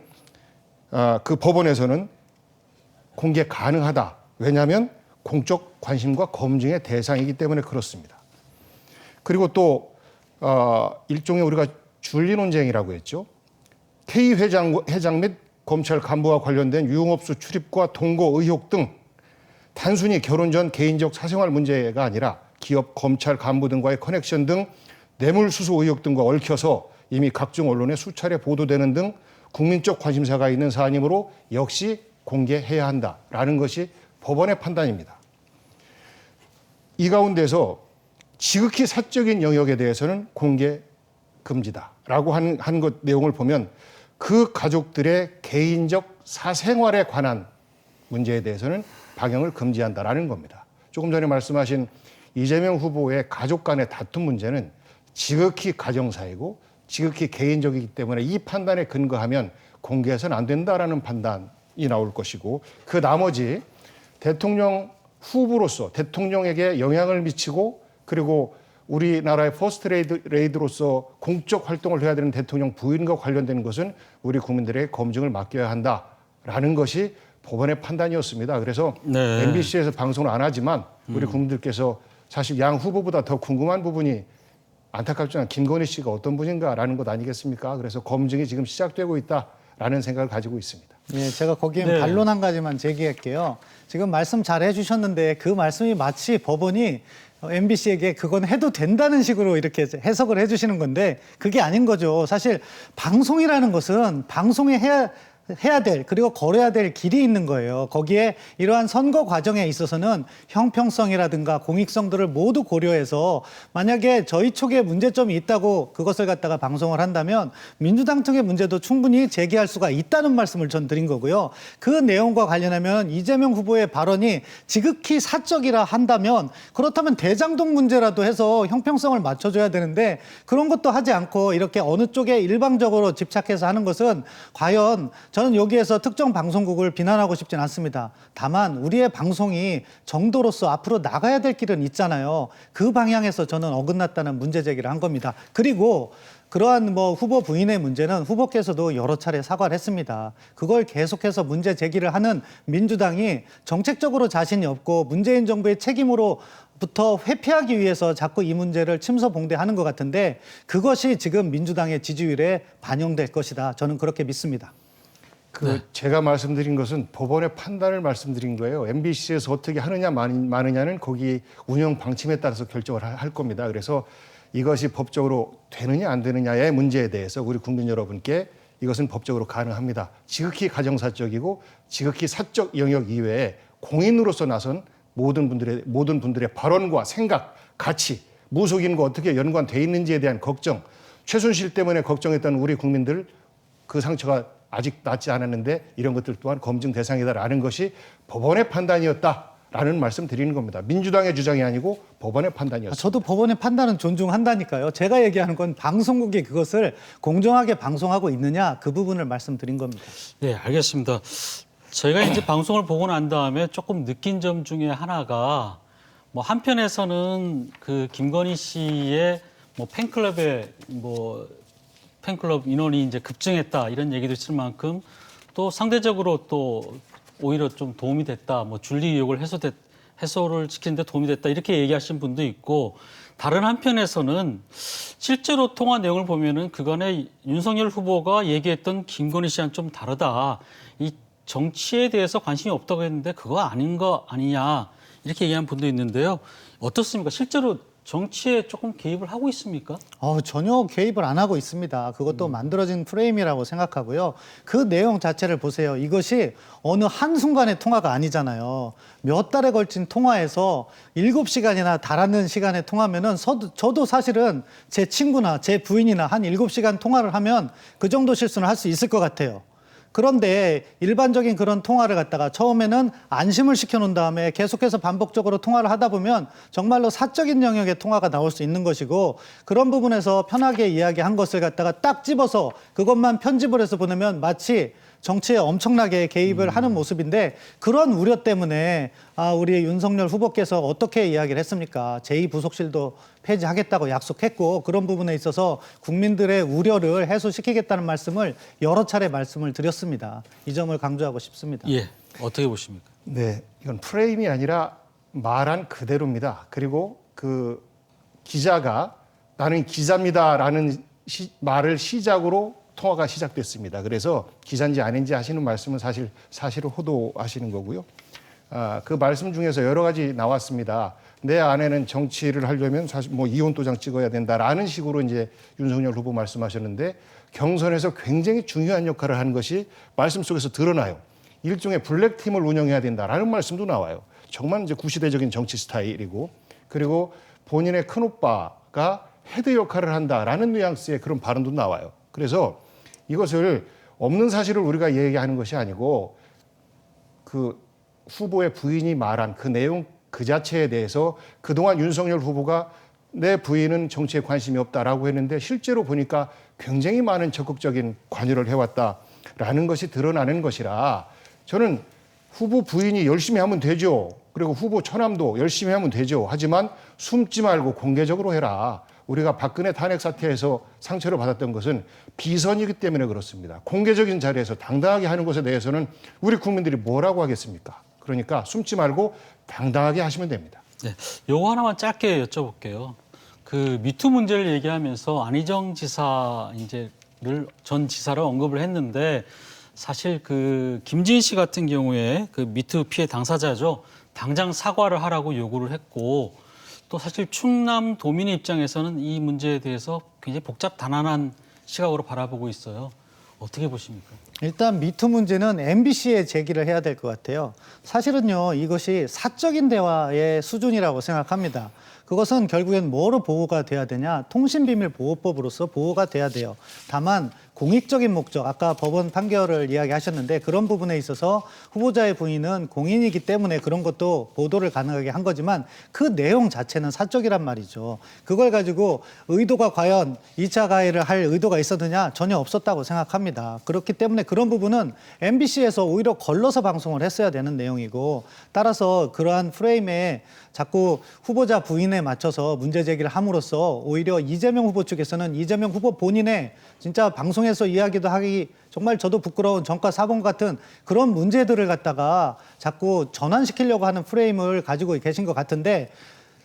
그 법원에서는 공개 가능하다. 왜냐하면 공적 관심과 검증의 대상이기 때문에 그렇습니다. 그리고 또 일종의 우리가 줄리 논쟁이라고 했죠. K 회장 및 검찰 간부와 관련된 유흥업소 출입과 동거 의혹 등 단순히 결혼 전 개인적 사생활 문제가 아니라 기업, 검찰 간부 등과의 커넥션 등 뇌물수수 의혹 등과 얽혀서 이미 각종 언론에 수차례 보도되는 등 국민적 관심사가 있는 사안이므로 역시 공개해야 한다라는 것이 법원의 판단입니다. 이 가운데서 지극히 사적인 영역에 대해서는 공개 금지다라고 한 것 내용을 보면 그 가족들의 개인적 사생활에 관한 문제에 대해서는 방영을 금지한다라는 겁니다. 조금 전에 말씀하신 이재명 후보의 가족 간의 다툼 문제는 지극히 가정사이고 지극히 개인적이기 때문에 이 판단에 근거하면 공개해서는 안 된다라는 판단이 나올 것이고, 그 나머지 대통령 후보로서 대통령에게 영향을 미치고 그리고 우리나라의 퍼스트 레이드로서 공적 활동을 해야 되는 대통령 부인과 관련된 것은 우리 국민들의 검증을 맡겨야 한다라는 것이 법원의 판단이었습니다. 그래서 네. MBC에서 방송을 안 하지만 우리 국민들께서 사실 양 후보보다 더 궁금한 부분이 안타깝지만 김건희 씨가 어떤 분인가라는 것 아니겠습니까? 그래서 검증이 지금 시작되고 있다라는 생각을 가지고 있습니다. 예, 제가 거기에 네. 반론 한 가지만 제기할게요. 지금 말씀 잘 해주셨는데 그 말씀이 마치 법원이 MBC에게 그건 해도 된다는 식으로 이렇게 해석을 해주시는 건데 그게 아닌 거죠. 사실 방송이라는 것은 방송에 해야 될 그리고 걸어야 될 길이 있는 거예요. 거기에 이러한 선거 과정에 있어서는 형평성이라든가 공익성들을 모두 고려해서 만약에 저희 쪽에 문제점이 있다고 그것을 갖다가 방송을 한다면 민주당 쪽의 문제도 충분히 제기할 수가 있다는 말씀을 전 드린 거고요. 그 내용과 관련하면 이재명 후보의 발언이 지극히 사적이라 한다면 그렇다면 대장동 문제라도 해서 형평성을 맞춰줘야 되는데 그런 것도 하지 않고 이렇게 어느 쪽에 일방적으로 집착해서 하는 것은 과연 저는 여기에서 특정 방송국을 비난하고 싶진 않습니다. 다만 우리의 방송이 정도로서 앞으로 나가야 될 길은 있잖아요. 그 방향에서 저는 어긋났다는 문제 제기를 한 겁니다. 그리고 그러한 후보 부인의 문제는 후보께서도 여러 차례 사과를 했습니다. 그걸 계속해서 문제 제기를 하는 민주당이 정책적으로 자신이 없고 문재인 정부의 책임으로부터 회피하기 위해서 자꾸 이 문제를 침소봉대하는 것 같은데 그것이 지금 민주당의 지지율에 반영될 것이다. 저는 그렇게 믿습니다. 제가 말씀드린 것은 법원의 판단을 말씀드린 거예요. MBC에서 어떻게 하느냐 마느냐는 거기 운영 방침에 따라서 결정을 할 겁니다. 그래서 이것이 법적으로 되느냐 안 되느냐의 문제에 대해서 우리 국민 여러분께 이것은 법적으로 가능합니다. 지극히 가정사적이고 지극히 사적 영역 이외에 공인으로서 나선 모든 분들의 발언과 생각, 가치, 무속인과 어떻게 연관돼 있는지에 대한 걱정, 최순실 때문에 걱정했던 우리 국민들 그 상처가 아직 낫지 않았는데 이런 것들 또한 검증 대상이다라는 것이 법원의 판단이었다라는 말씀 드리는 겁니다. 민주당의 주장이 아니고 법원의 판단이었습니다. 저도 법원의 판단은 존중한다니까요. 제가 얘기하는 건 방송국이 그것을 공정하게 방송하고 있느냐 그 부분을 말씀드린 겁니다. 네, 알겠습니다. 저희가 이제 방송을 보고 난 다음에 조금 느낀 점 중에 하나가 한편에서는 그 김건희 씨의 팬클럽 인원이 이제 급증했다 이런 얘기도 있을 만큼 또 상대적으로 또 오히려 좀 도움이 됐다, 줄리 의혹을 해소를 시키는 데 도움이 됐다 이렇게 얘기하신 분도 있고 다른 한편에서는 실제로 통화 내용을 보면은 그간에 윤석열 후보가 얘기했던 김건희 씨와는 좀 다르다. 이 정치에 대해서 관심이 없다고 했는데 그거 아닌 거 아니냐 이렇게 얘기하는 분도 있는데요. 어떻습니까? 실제로 정치에 조금 개입을 하고 있습니까? 전혀 개입을 안 하고 있습니다. 그것도 만들어진 프레임이라고 생각하고요. 그 내용 자체를 보세요. 이것이 어느 한순간의 통화가 아니잖아요. 몇 달에 걸친 통화에서 7시간이나 달하는 시간에 통화면은 저도 사실은 제 친구나 제 부인이나 한 7시간 통화를 하면 그 정도 실수는 할 수 있을 것 같아요. 그런데 일반적인 그런 통화를 갖다가 처음에는 안심을 시켜놓은 다음에 계속해서 반복적으로 통화를 하다 보면 정말로 사적인 영역의 통화가 나올 수 있는 것이고 그런 부분에서 편하게 이야기한 것을 갖다가 딱 집어서 그것만 편집을 해서 보내면 마치 정치에 엄청나게 개입을 하는 모습인데 그런 우려 때문에 우리 윤석열 후보께서 어떻게 이야기를 했습니까? 제2부속실도 폐지하겠다고 약속했고 그런 부분에 있어서 국민들의 우려를 해소시키겠다는 말씀을 여러 차례 말씀을 드렸습니다. 이 점을 강조하고 싶습니다. 예, 어떻게 보십니까? 네, 이건 프레임이 아니라 말한 그대로입니다. 그리고 그 기자가 나는 기자입니다라는 말을 시작으로 통화가 시작됐습니다. 그래서 기자인지 아닌지 하시는 말씀은 사실을 호도하시는 거고요. 그 말씀 중에서 여러 가지 나왔습니다. 내 아내는 정치를 하려면 사실 이혼 도장 찍어야 된다라는 식으로 이제 윤석열 후보 말씀하셨는데 경선에서 굉장히 중요한 역할을 하는 것이 말씀 속에서 드러나요. 일종의 블랙팀을 운영해야 된다라는 말씀도 나와요. 정말 이제 구시대적인 정치 스타일이고 그리고 본인의 큰오빠가 헤드 역할을 한다라는 뉘앙스의 그런 발언도 나와요. 그래서 이것을 없는 사실을 우리가 얘기하는 것이 아니고 그 후보의 부인이 말한 그 내용 그 자체에 대해서 그동안 윤석열 후보가 내 부인은 정치에 관심이 없다라고 했는데 실제로 보니까 굉장히 많은 적극적인 관여를 해왔다라는 것이 드러나는 것이라 저는 후보 부인이 열심히 하면 되죠. 그리고 후보 처남도 열심히 하면 되죠. 하지만 숨지 말고 공개적으로 해라. 우리가 박근혜 탄핵 사태에서 상처를 받았던 것은 비선이기 때문에 그렇습니다. 공개적인 자리에서 당당하게 하는 것에 대해서는 우리 국민들이 뭐라고 하겠습니다. 그러니까 숨지 말고 당당하게 하시면 됩니다. 네, 요거 하나만 짧게 여쭤볼게요. 그 미투 문제를 얘기하면서 안희정 전 지사를 언급을 했는데 사실 그 김지인 씨 같은 경우에 그 미투 피해 당사자죠. 당장 사과를 하라고 요구를 했고 또 사실 충남 도민의 입장에서는 이 문제에 대해서 굉장히 복잡 단안한 시각으로 바라보고 있어요. 어떻게 보십니까? 일단 미투 문제는 MBC에 제기를 해야 될 것 같아요. 사실은요, 이것이 사적인 대화의 수준이라고 생각합니다. 그것은 결국엔 뭐로 보호가 돼야 되냐? 통신비밀보호법으로서 보호가 돼야 돼요. 다만 공익적인 목적, 아까 법원 판결을 이야기하셨는데 그런 부분에 있어서 후보자의 부인은 공인이기 때문에 그런 것도 보도를 가능하게 한 거지만 그 내용 자체는 사적이란 말이죠. 그걸 가지고 의도가 과연 2차 가해를 할 의도가 있었느냐? 전혀 없었다고 생각합니다. 그렇기 때문에 그런 부분은 MBC에서 오히려 걸러서 방송을 했어야 되는 내용이고, 따라서 그러한 프레임에 자꾸 후보자 부인에 맞춰서 문제 제기를 함으로써 오히려 이재명 후보 측에서는 이재명 후보 본인의 진짜 방송에서 이야기도 하기 정말 저도 부끄러운 전과 사본 같은 그런 문제들을 갖다가 자꾸 전환시키려고 하는 프레임을 가지고 계신 것 같은데,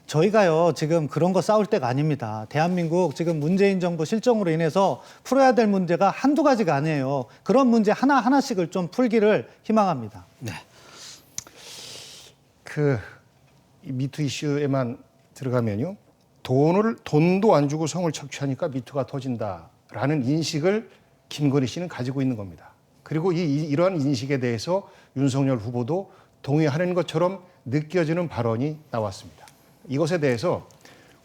저희가요 지금 그런 거 싸울 때가 아닙니다. 대한민국 지금 문재인 정부 실정으로 인해서 풀어야 될 문제가 한두 가지가 아니에요. 그런 문제 하나하나씩을 좀 풀기를 희망합니다. 네. 이 미투 이슈에만 들어가면요, 돈도 안 주고 성을 착취하니까 미투가 터진다라는 인식을 김건희 씨는 가지고 있는 겁니다. 그리고 이러한 인식에 대해서 윤석열 후보도 동의하는 것처럼 느껴지는 발언이 나왔습니다. 이것에 대해서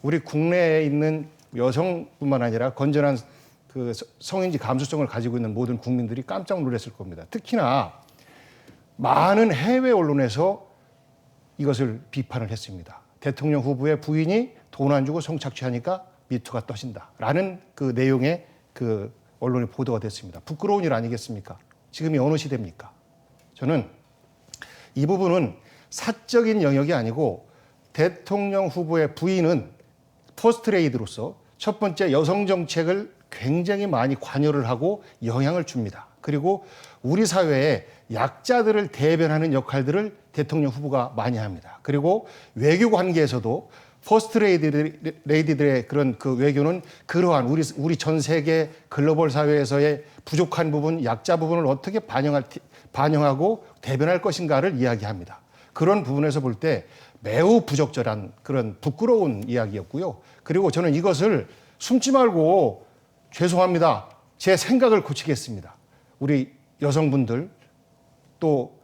우리 국내에 있는 여성뿐만 아니라 건전한 그 성인지 감수성을 가지고 있는 모든 국민들이 깜짝 놀랐을 겁니다. 특히나 많은 해외 언론에서 이것을 비판을 했습니다. 대통령 후보의 부인이 돈 안 주고 성착취하니까 미투가 떠진다라는 그 내용의 그 언론이 보도가 됐습니다. 부끄러운 일 아니겠습니까? 지금이 어느 시대입니까? 저는 이 부분은 사적인 영역이 아니고 대통령 후보의 부인은 퍼스트레이드로서 첫 번째 여성 정책을 굉장히 많이 관여를 하고 영향을 줍니다. 그리고 우리 사회에 약자들을 대변하는 역할들을 대통령 후보가 많이 합니다. 그리고 외교 관계에서도 퍼스트 레이디들의 그런 그 외교는 그러한 우리 전 세계 글로벌 사회에서의 부족한 부분, 약자 부분을 어떻게 반영하고 대변할 것인가를 이야기합니다. 그런 부분에서 볼 때 매우 부적절한 그런 부끄러운 이야기였고요. 그리고 저는 이것을 숨지 말고 죄송합니다, 제 생각을 고치겠습니다, 우리 여성분들 또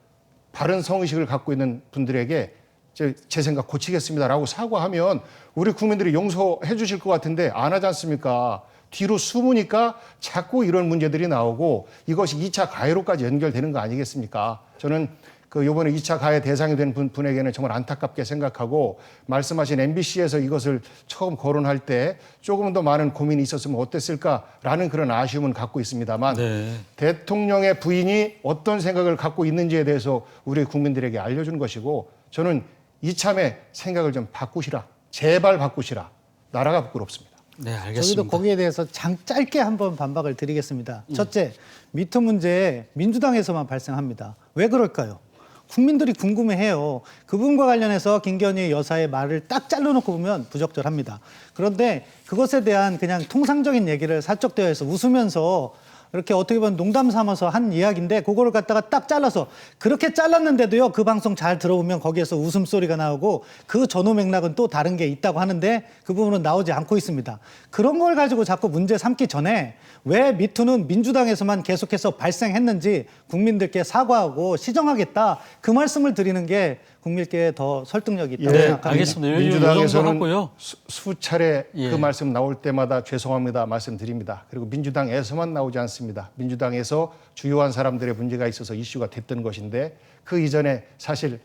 바른 성의식을 갖고 있는 분들에게 제 생각 고치겠습니다라고 사과하면 우리 국민들이 용서해 주실 것 같은데 안 하지 않습니까? 뒤로 숨으니까 자꾸 이런 문제들이 나오고 이것이 2차 가해로까지 연결되는 거 아니겠습니까? 저는 요번에 2차 가해 대상이 된 분에게는 정말 안타깝게 생각하고, 말씀하신 MBC에서 이것을 처음 거론할 때 조금 더 많은 고민이 있었으면 어땠을까라는 그런 아쉬움은 갖고 있습니다만, 네, 대통령의 부인이 어떤 생각을 갖고 있는지에 대해서 우리 국민들에게 알려준 것이고, 저는 이참에 생각을 좀 바꾸시라, 제발 바꾸시라. 나라가 부끄럽습니다. 네, 알겠습니다. 저희도 거기에 대해서 짧게 한번 반박을 드리겠습니다. 첫째, 미투 문제 민주당에서만 발생합니다. 왜 그럴까요? 국민들이 궁금해해요. 그 부분과 관련해서 김건희 여사의 말을 딱 잘라놓고 보면 부적절합니다. 그런데 그것에 대한 그냥 통상적인 얘기를 사적 대화에서 웃으면서 이렇게 어떻게 보면 농담 삼아서 한 이야기인데, 그거를 갖다가 딱 잘라서, 그렇게 잘랐는데도요, 그 방송 잘 들어보면 거기에서 웃음소리가 나오고 그 전후 맥락은 또 다른 게 있다고 하는데 그 부분은 나오지 않고 있습니다. 그런 걸 가지고 자꾸 문제 삼기 전에 왜 미투는 민주당에서만 계속해서 발생했는지 국민들께 사과하고 시정하겠다, 그 말씀을 드리는 게 국민께 더 설득력이 있다고 생각합니다. 알겠습니다. 민주당에서는 수차례 그 말씀 나올 때마다 죄송합니다 말씀드립니다. 그리고 민주당에서만 나오지 않습니다. 민주당에서 주요한 사람들의 문제가 있어서 이슈가 됐던 것인데, 그 이전에 사실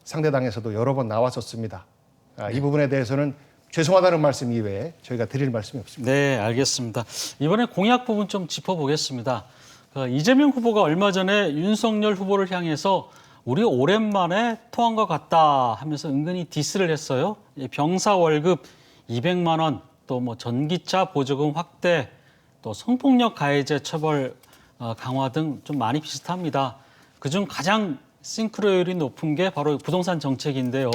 상대당에서도 여러 번 나왔었습니다. 이 부분에 대해서는 죄송하다는 말씀 이외에 저희가 드릴 말씀이 없습니다. 네, 알겠습니다. 이번에 공약 부분 좀 짚어보겠습니다. 이재명 후보가 얼마 전에 윤석열 후보를 향해서 우리 오랜만에 통한 것 같다 하면서 은근히 디스를 했어요. 병사 월급 200만 원, 또 뭐 전기차 보조금 확대, 또 성폭력 가해제 처벌 강화 등 좀 많이 비슷합니다. 그중 가장 싱크로율이 높은 게 바로 부동산 정책인데요.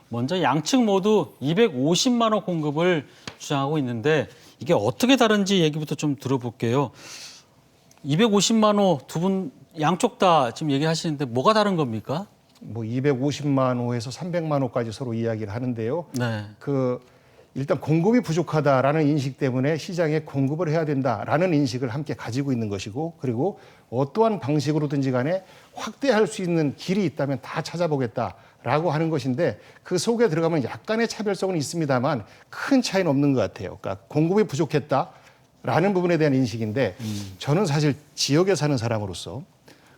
먼저 양측 모두 250만 원 공급을 주장하고 있는데, 이게 어떻게 다른지 얘기부터 좀 들어볼게요. 250만 원 두 분 양쪽 다 지금 얘기하시는데 뭐가 다른 겁니까? 뭐 250만 호에서 300만 호까지 서로 이야기를 하는데요. 네. 일단 공급이 부족하다라는 인식 때문에 시장에 공급을 해야 된다라는 인식을 함께 가지고 있는 것이고, 그리고 어떠한 방식으로든지 간에 확대할 수 있는 길이 있다면 다 찾아보겠다라고 하는 것인데, 그 속에 들어가면 약간의 차별성은 있습니다만 큰 차이는 없는 것 같아요. 그러니까 공급이 부족했다라는 부분에 대한 인식인데, 저는 사실 지역에 사는 사람으로서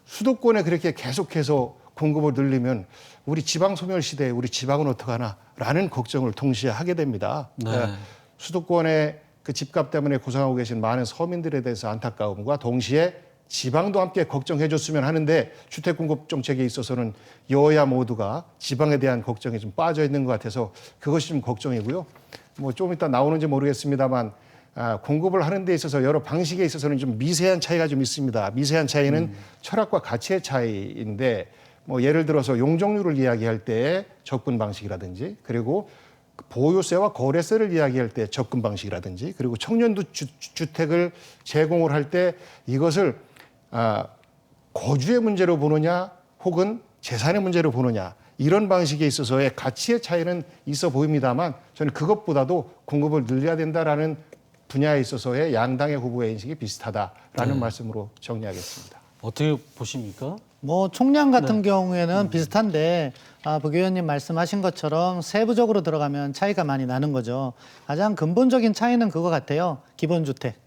수도권에 그렇게 계속해서 공급을 늘리면 우리 지방 소멸 시대에 우리 지방은 어떡하나라는 걱정을 동시에 하게 됩니다. 그러니까 수도권의 그 집값 때문에 고생하고 계신 많은 서민들에 대해서 안타까움과 동시에 지방도 함께 걱정해 줬으면 하는데, 주택 공급 정책에 있어서는 여야 모두가 지방에 대한 걱정이 좀 빠져 있는 것 같아서 그것이 좀 걱정이고요. 뭐 좀 이따 나오는지 모르겠습니다만 공급을 하는 데 있어서 여러 방식에 있어서는 좀 미세한 차이가 좀 있습니다. 미세한 차이는 철학과 가치의 차이인데, 뭐 예를 들어서 용적률을 이야기할 때 접근 방식이라든지, 그리고 보유세와 거래세를 이야기할 때 접근 방식이라든지, 그리고 청년 주택을 제공을 할 때 이것을 거주의 문제로 보느냐 혹은 재산의 문제로 보느냐, 이런 방식에 있어서의 가치의 차이는 있어 보입니다만, 저는 그것보다도 공급을 늘려야 된다라는 분야에 있어서의 양당의 후보의 인식이 비슷하다라는 말씀으로 정리하겠습니다. 어떻게 보십니까? 뭐 총량 같은 경우에는 비슷한데 박 의원님 말씀하신 것처럼 세부적으로 들어가면 차이가 많이 나는 거죠. 가장 근본적인 차이는 그거 같아요. 기본주택.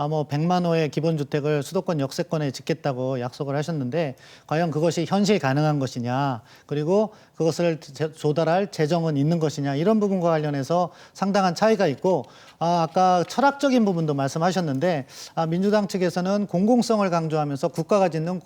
뭐 100만 호의 기본주택을 수도권 역세권에 짓겠다고 약속을 하셨는데 과연 그것이 현실 가능한 것이냐, 그리고 그것을 조달할 재정은 있는 것이냐, 이런 부분과 관련해서 상당한 차이가 있고, 아까 철학적인 부분도 말씀하셨는데 민주당 측에서는 공공성을 강조하면서 국가가 짓는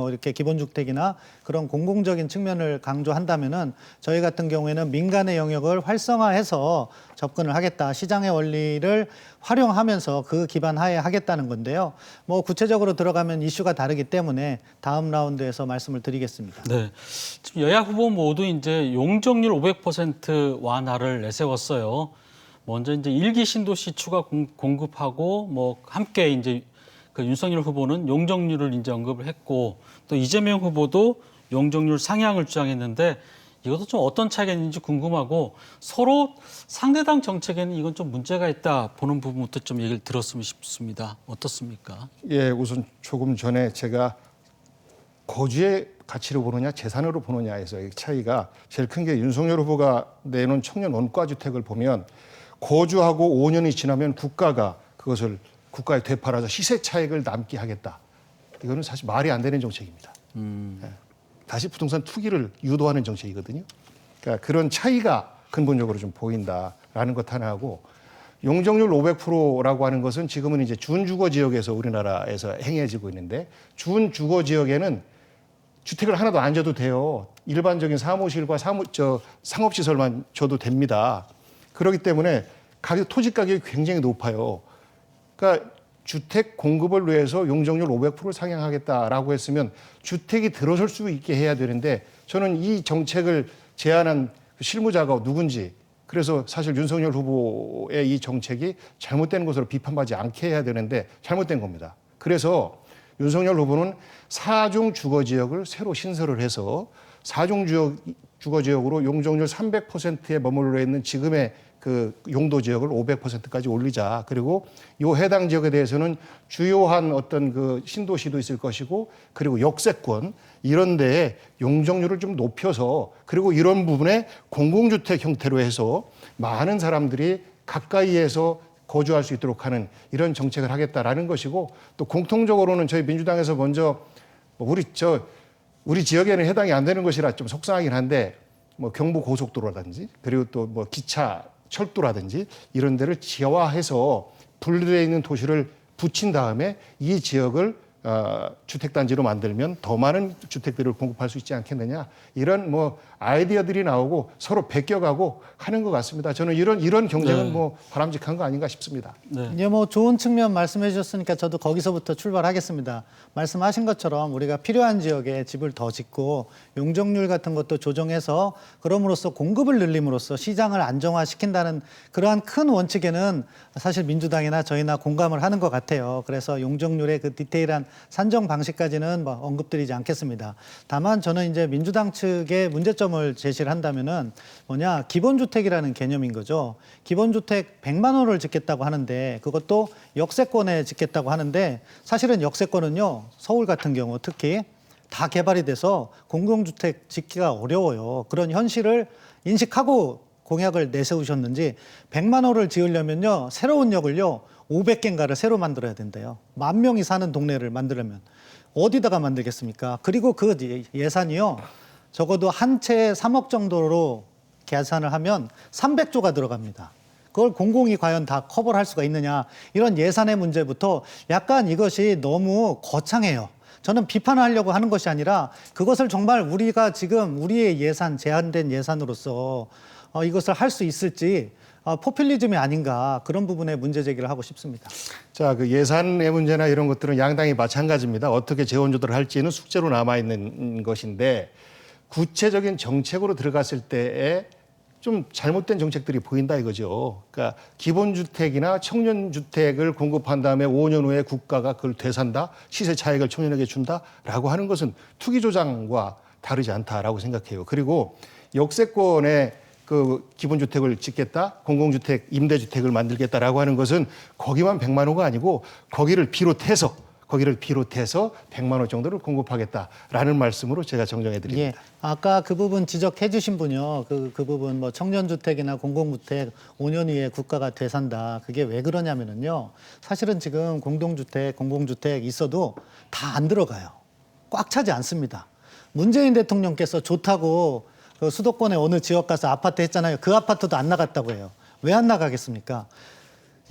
이렇게 기본주택이나 그런 공공적인 측면을 강조한다면은 저희 같은 경우에는 민간의 영역을 활성화해서 접근을 하겠다, 시장의 원리를 활용하면서 그 기반 하에 하겠다는 건데요. 뭐 구체적으로 들어가면 이슈가 다르기 때문에 다음 라운드에서 말씀을 드리겠습니다. 네, 지금 여야 후보 모두 이제 용적률 500% 완화를 내세웠어요. 먼저 이제 1기 신도시 추가 공급하고 뭐 함께 이제 그 윤석열 후보는 용적률을 이제 언급을 했고, 또 이재명 후보도 용적률 상향을 주장했는데, 이것도 좀 어떤 차이가 있는지 궁금하고, 서로 상대당 정책에는 이건 좀 문제가 있다 보는 부분부터 좀 얘기를 들었으면 싶습니다. 어떻습니까? 예, 우선 조금 전에 제가 거주의 가치로 보느냐 재산으로 보느냐에서의 차이가 제일 큰 게, 윤석열 후보가 내놓은 청년 원가주택을 보면 거주하고 5년이 지나면 국가가 그것을 국가에 되팔아서 시세 차익을 남게 하겠다. 이거는 사실 말이 안 되는 정책입니다. 예. 다시 부동산 투기를 유도하는 정책이거든요. 그러니까 그런 차이가 근본적으로 좀 보인다라는 것 하나 하고, 용적률 500%라고 하는 것은 지금은 이제 준주거 지역에서 우리나라에서 행해지고 있는데, 준주거 지역에는 주택을 하나도 안 줘도 돼요. 일반적인 사무실과 상업시설만 줘도 됩니다. 그렇기 때문에 토지 가격이 굉장히 높아요. 그러니까 주택 공급을 위해서 용적률 500%를 상향하겠다라고 했으면 주택이 들어설 수 있게 해야 되는데, 저는 이 정책을 제안한 실무자가 누군지, 그래서 사실 윤석열 후보의 이 정책이 잘못된 것으로 비판받지 않게 해야 되는데 잘못된 겁니다. 그래서 윤석열 후보는 4중 주거지역을 새로 신설을 해서 4중 주거지역으로 용적률 300%에 머물러 있는 지금의 그 용도 지역을 500%까지 올리자. 그리고 이 해당 지역에 대해서는 주요한 어떤 그 신도시도 있을 것이고, 그리고 역세권 이런 데에 용적률을 좀 높여서, 그리고 이런 부분에 공공주택 형태로 해서 많은 사람들이 가까이에서 거주할 수 있도록 하는 이런 정책을 하겠다라는 것이고, 또 공통적으로는 저희 민주당에서 먼저 우리 지역에는 해당이 안 되는 것이라 좀 속상하긴 한데, 뭐 경부 고속도로라든지, 그리고 또 뭐 기차 철도라든지 이런 데를 지하화해서 분리되어 있는 도시를 붙인 다음에 이 지역을 주택단지로 만들면 더 많은 주택들을 공급할 수 있지 않겠느냐, 이런 뭐 아이디어들이 나오고 서로 베껴가고 하는 것 같습니다. 저는 이런 경쟁은 뭐 바람직한 거 아닌가 싶습니다. 이제 뭐 좋은 측면 말씀해 주셨으니까 저도 거기서부터 출발하겠습니다. 말씀하신 것처럼 우리가 필요한 지역에 집을 더 짓고 용적률 같은 것도 조정해서 그럼으로써 공급을 늘림으로써 시장을 안정화시킨다는 그러한 큰 원칙에는 사실 민주당이나 저희나 공감을 하는 것 같아요. 그래서 용적률의 그 디테일한 산정 방식까지는 뭐 언급드리지 않겠습니다. 다만 저는 이제 민주당 측의 문제점을 제시를 한다면은 뭐냐, 기본주택이라는 개념인 거죠. 기본주택 100만 원을 짓겠다고 하는데 그것도 역세권에 짓겠다고 하는데 사실은 역세권은요, 서울 같은 경우 특히 다 개발이 돼서 공공주택 짓기가 어려워요. 그런 현실을 인식하고 공약을 내세우셨는지 100만 호를 지으려면요, 새로운 역을요 500개인가를 새로 만들어야 된대요. 10,000명이 사는 동네를 만들려면 어디다가 만들겠습니까? 그리고 그 예산이요, 적어도 한 채에 3억 정도로 계산을 하면 300조가 들어갑니다. 그걸 공공이 과연 다 커버를 할 수가 있느냐, 이런 예산의 문제부터 약간 이것이 너무 거창해요. 저는 비판을 하려고 하는 것이 아니라 그것을 정말 우리가 지금 우리의 예산, 제한된 예산으로서 이것을 할 수 있을지 포퓰리즘이 아닌가, 그런 부분에 문제 제기를 하고 싶습니다. 자, 그 예산의 문제나 이런 것들은 양당이 마찬가지입니다. 어떻게 재원 조달을 할지는 숙제로 남아 있는 것인데 구체적인 정책으로 들어갔을 때에 좀 잘못된 정책들이 보인다 이거죠. 그러니까 기본주택이나 청년주택을 공급한 다음에 5년 후에 국가가 그걸 되산다, 시세 차익을 청년에게 준다라고 하는 것은 투기 조장과 다르지 않다라고 생각해요. 그리고 역세권에 그 기본주택을 짓겠다, 공공주택, 임대주택을 만들겠다라고 하는 것은 거기만 100만 호가 아니고 거기를 비롯해서 100만 호 정도를 공급하겠다라는 말씀으로 제가 정정해 드립니다. 예, 아까 그 부분 지적해 주신 분이요. 그 부분 뭐 청년주택이나 공공주택 5년 후에 국가가 되산다. 그게 왜 그러냐면은요, 사실은 지금 공동주택, 공공주택 있어도 다 안 들어가요. 꽉 차지 않습니다. 문재인 대통령께서 좋다고 그 수도권의 어느 지역 가서 아파트 했잖아요. 그 아파트도 안 나갔다고 해요. 왜 안 나가겠습니까?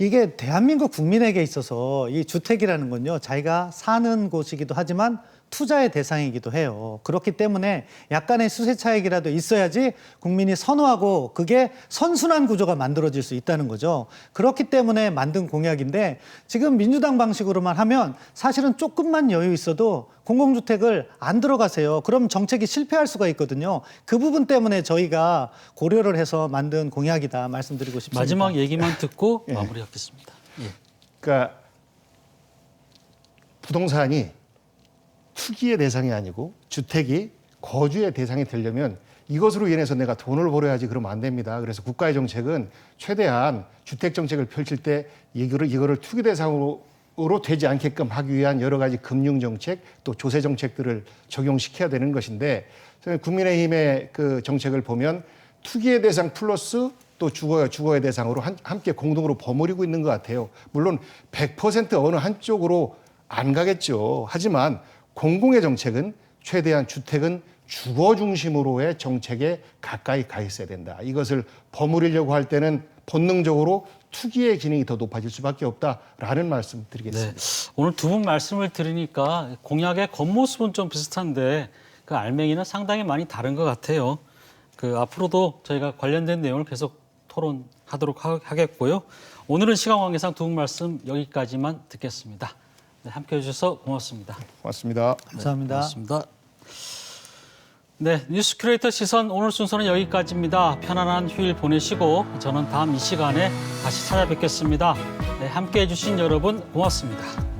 이게 대한민국 국민에게 있어서 이 주택이라는 건요, 자기가 사는 곳이기도 하지만 투자의 대상이기도 해요. 그렇기 때문에 약간의 수세 차익이라도 있어야지 국민이 선호하고 그게 선순환 구조가 만들어질 수 있다는 거죠. 그렇기 때문에 만든 공약인데 지금 민주당 방식으로만 하면 사실은 조금만 여유 있어도 공공주택을 안 들어가세요. 그럼 정책이 실패할 수가 있거든요. 그 부분 때문에 저희가 고려를 해서 만든 공약이다 말씀드리고 싶습니다. 마지막 얘기만 듣고 마무리하겠습니다. 예. 그러니까 부동산이 투기의 대상이 아니고 주택이 거주의 대상이 되려면 이것으로 인해서 내가 돈을 벌어야지, 그러면 안 됩니다. 그래서 국가의 정책은 최대한 주택 정책을 펼칠 때 이거를 투기 대상으로 되지 않게끔 하기 위한 여러 가지 금융 정책, 또 조세 정책들을 적용시켜야 되는 것인데, 국민의힘의 그 정책을 보면 투기의 대상 플러스 또 주거의 대상으로 함께 공동으로 버무리고 있는 것 같아요. 물론 100% 어느 한쪽으로 안 가겠죠. 하지만 공공의 정책은 최대한 주택은 주거 중심으로의 정책에 가까이 가 있어야 된다. 이것을 버무리려고 할 때는 본능적으로 투기의 기능이 더 높아질 수밖에 없다라는 말씀 드리겠습니다. 네. 오늘 두 분 말씀을 들으니까 공약의 겉모습은 좀 비슷한데 그 알맹이는 상당히 많이 다른 것 같아요. 그 앞으로도 저희가 관련된 내용을 계속 토론하도록 하겠고요. 오늘은 시간 관계상 두 분 말씀 여기까지만 듣겠습니다. 네, 함께해 주셔서 고맙습니다. 고맙습니다. 감사합니다. 고맙습니다. 네, 뉴스 큐레이터 시선 오늘 순서는 여기까지입니다. 편안한 휴일 보내시고 저는 다음 이 시간에 다시 찾아뵙겠습니다. 네, 함께해 주신 여러분 고맙습니다.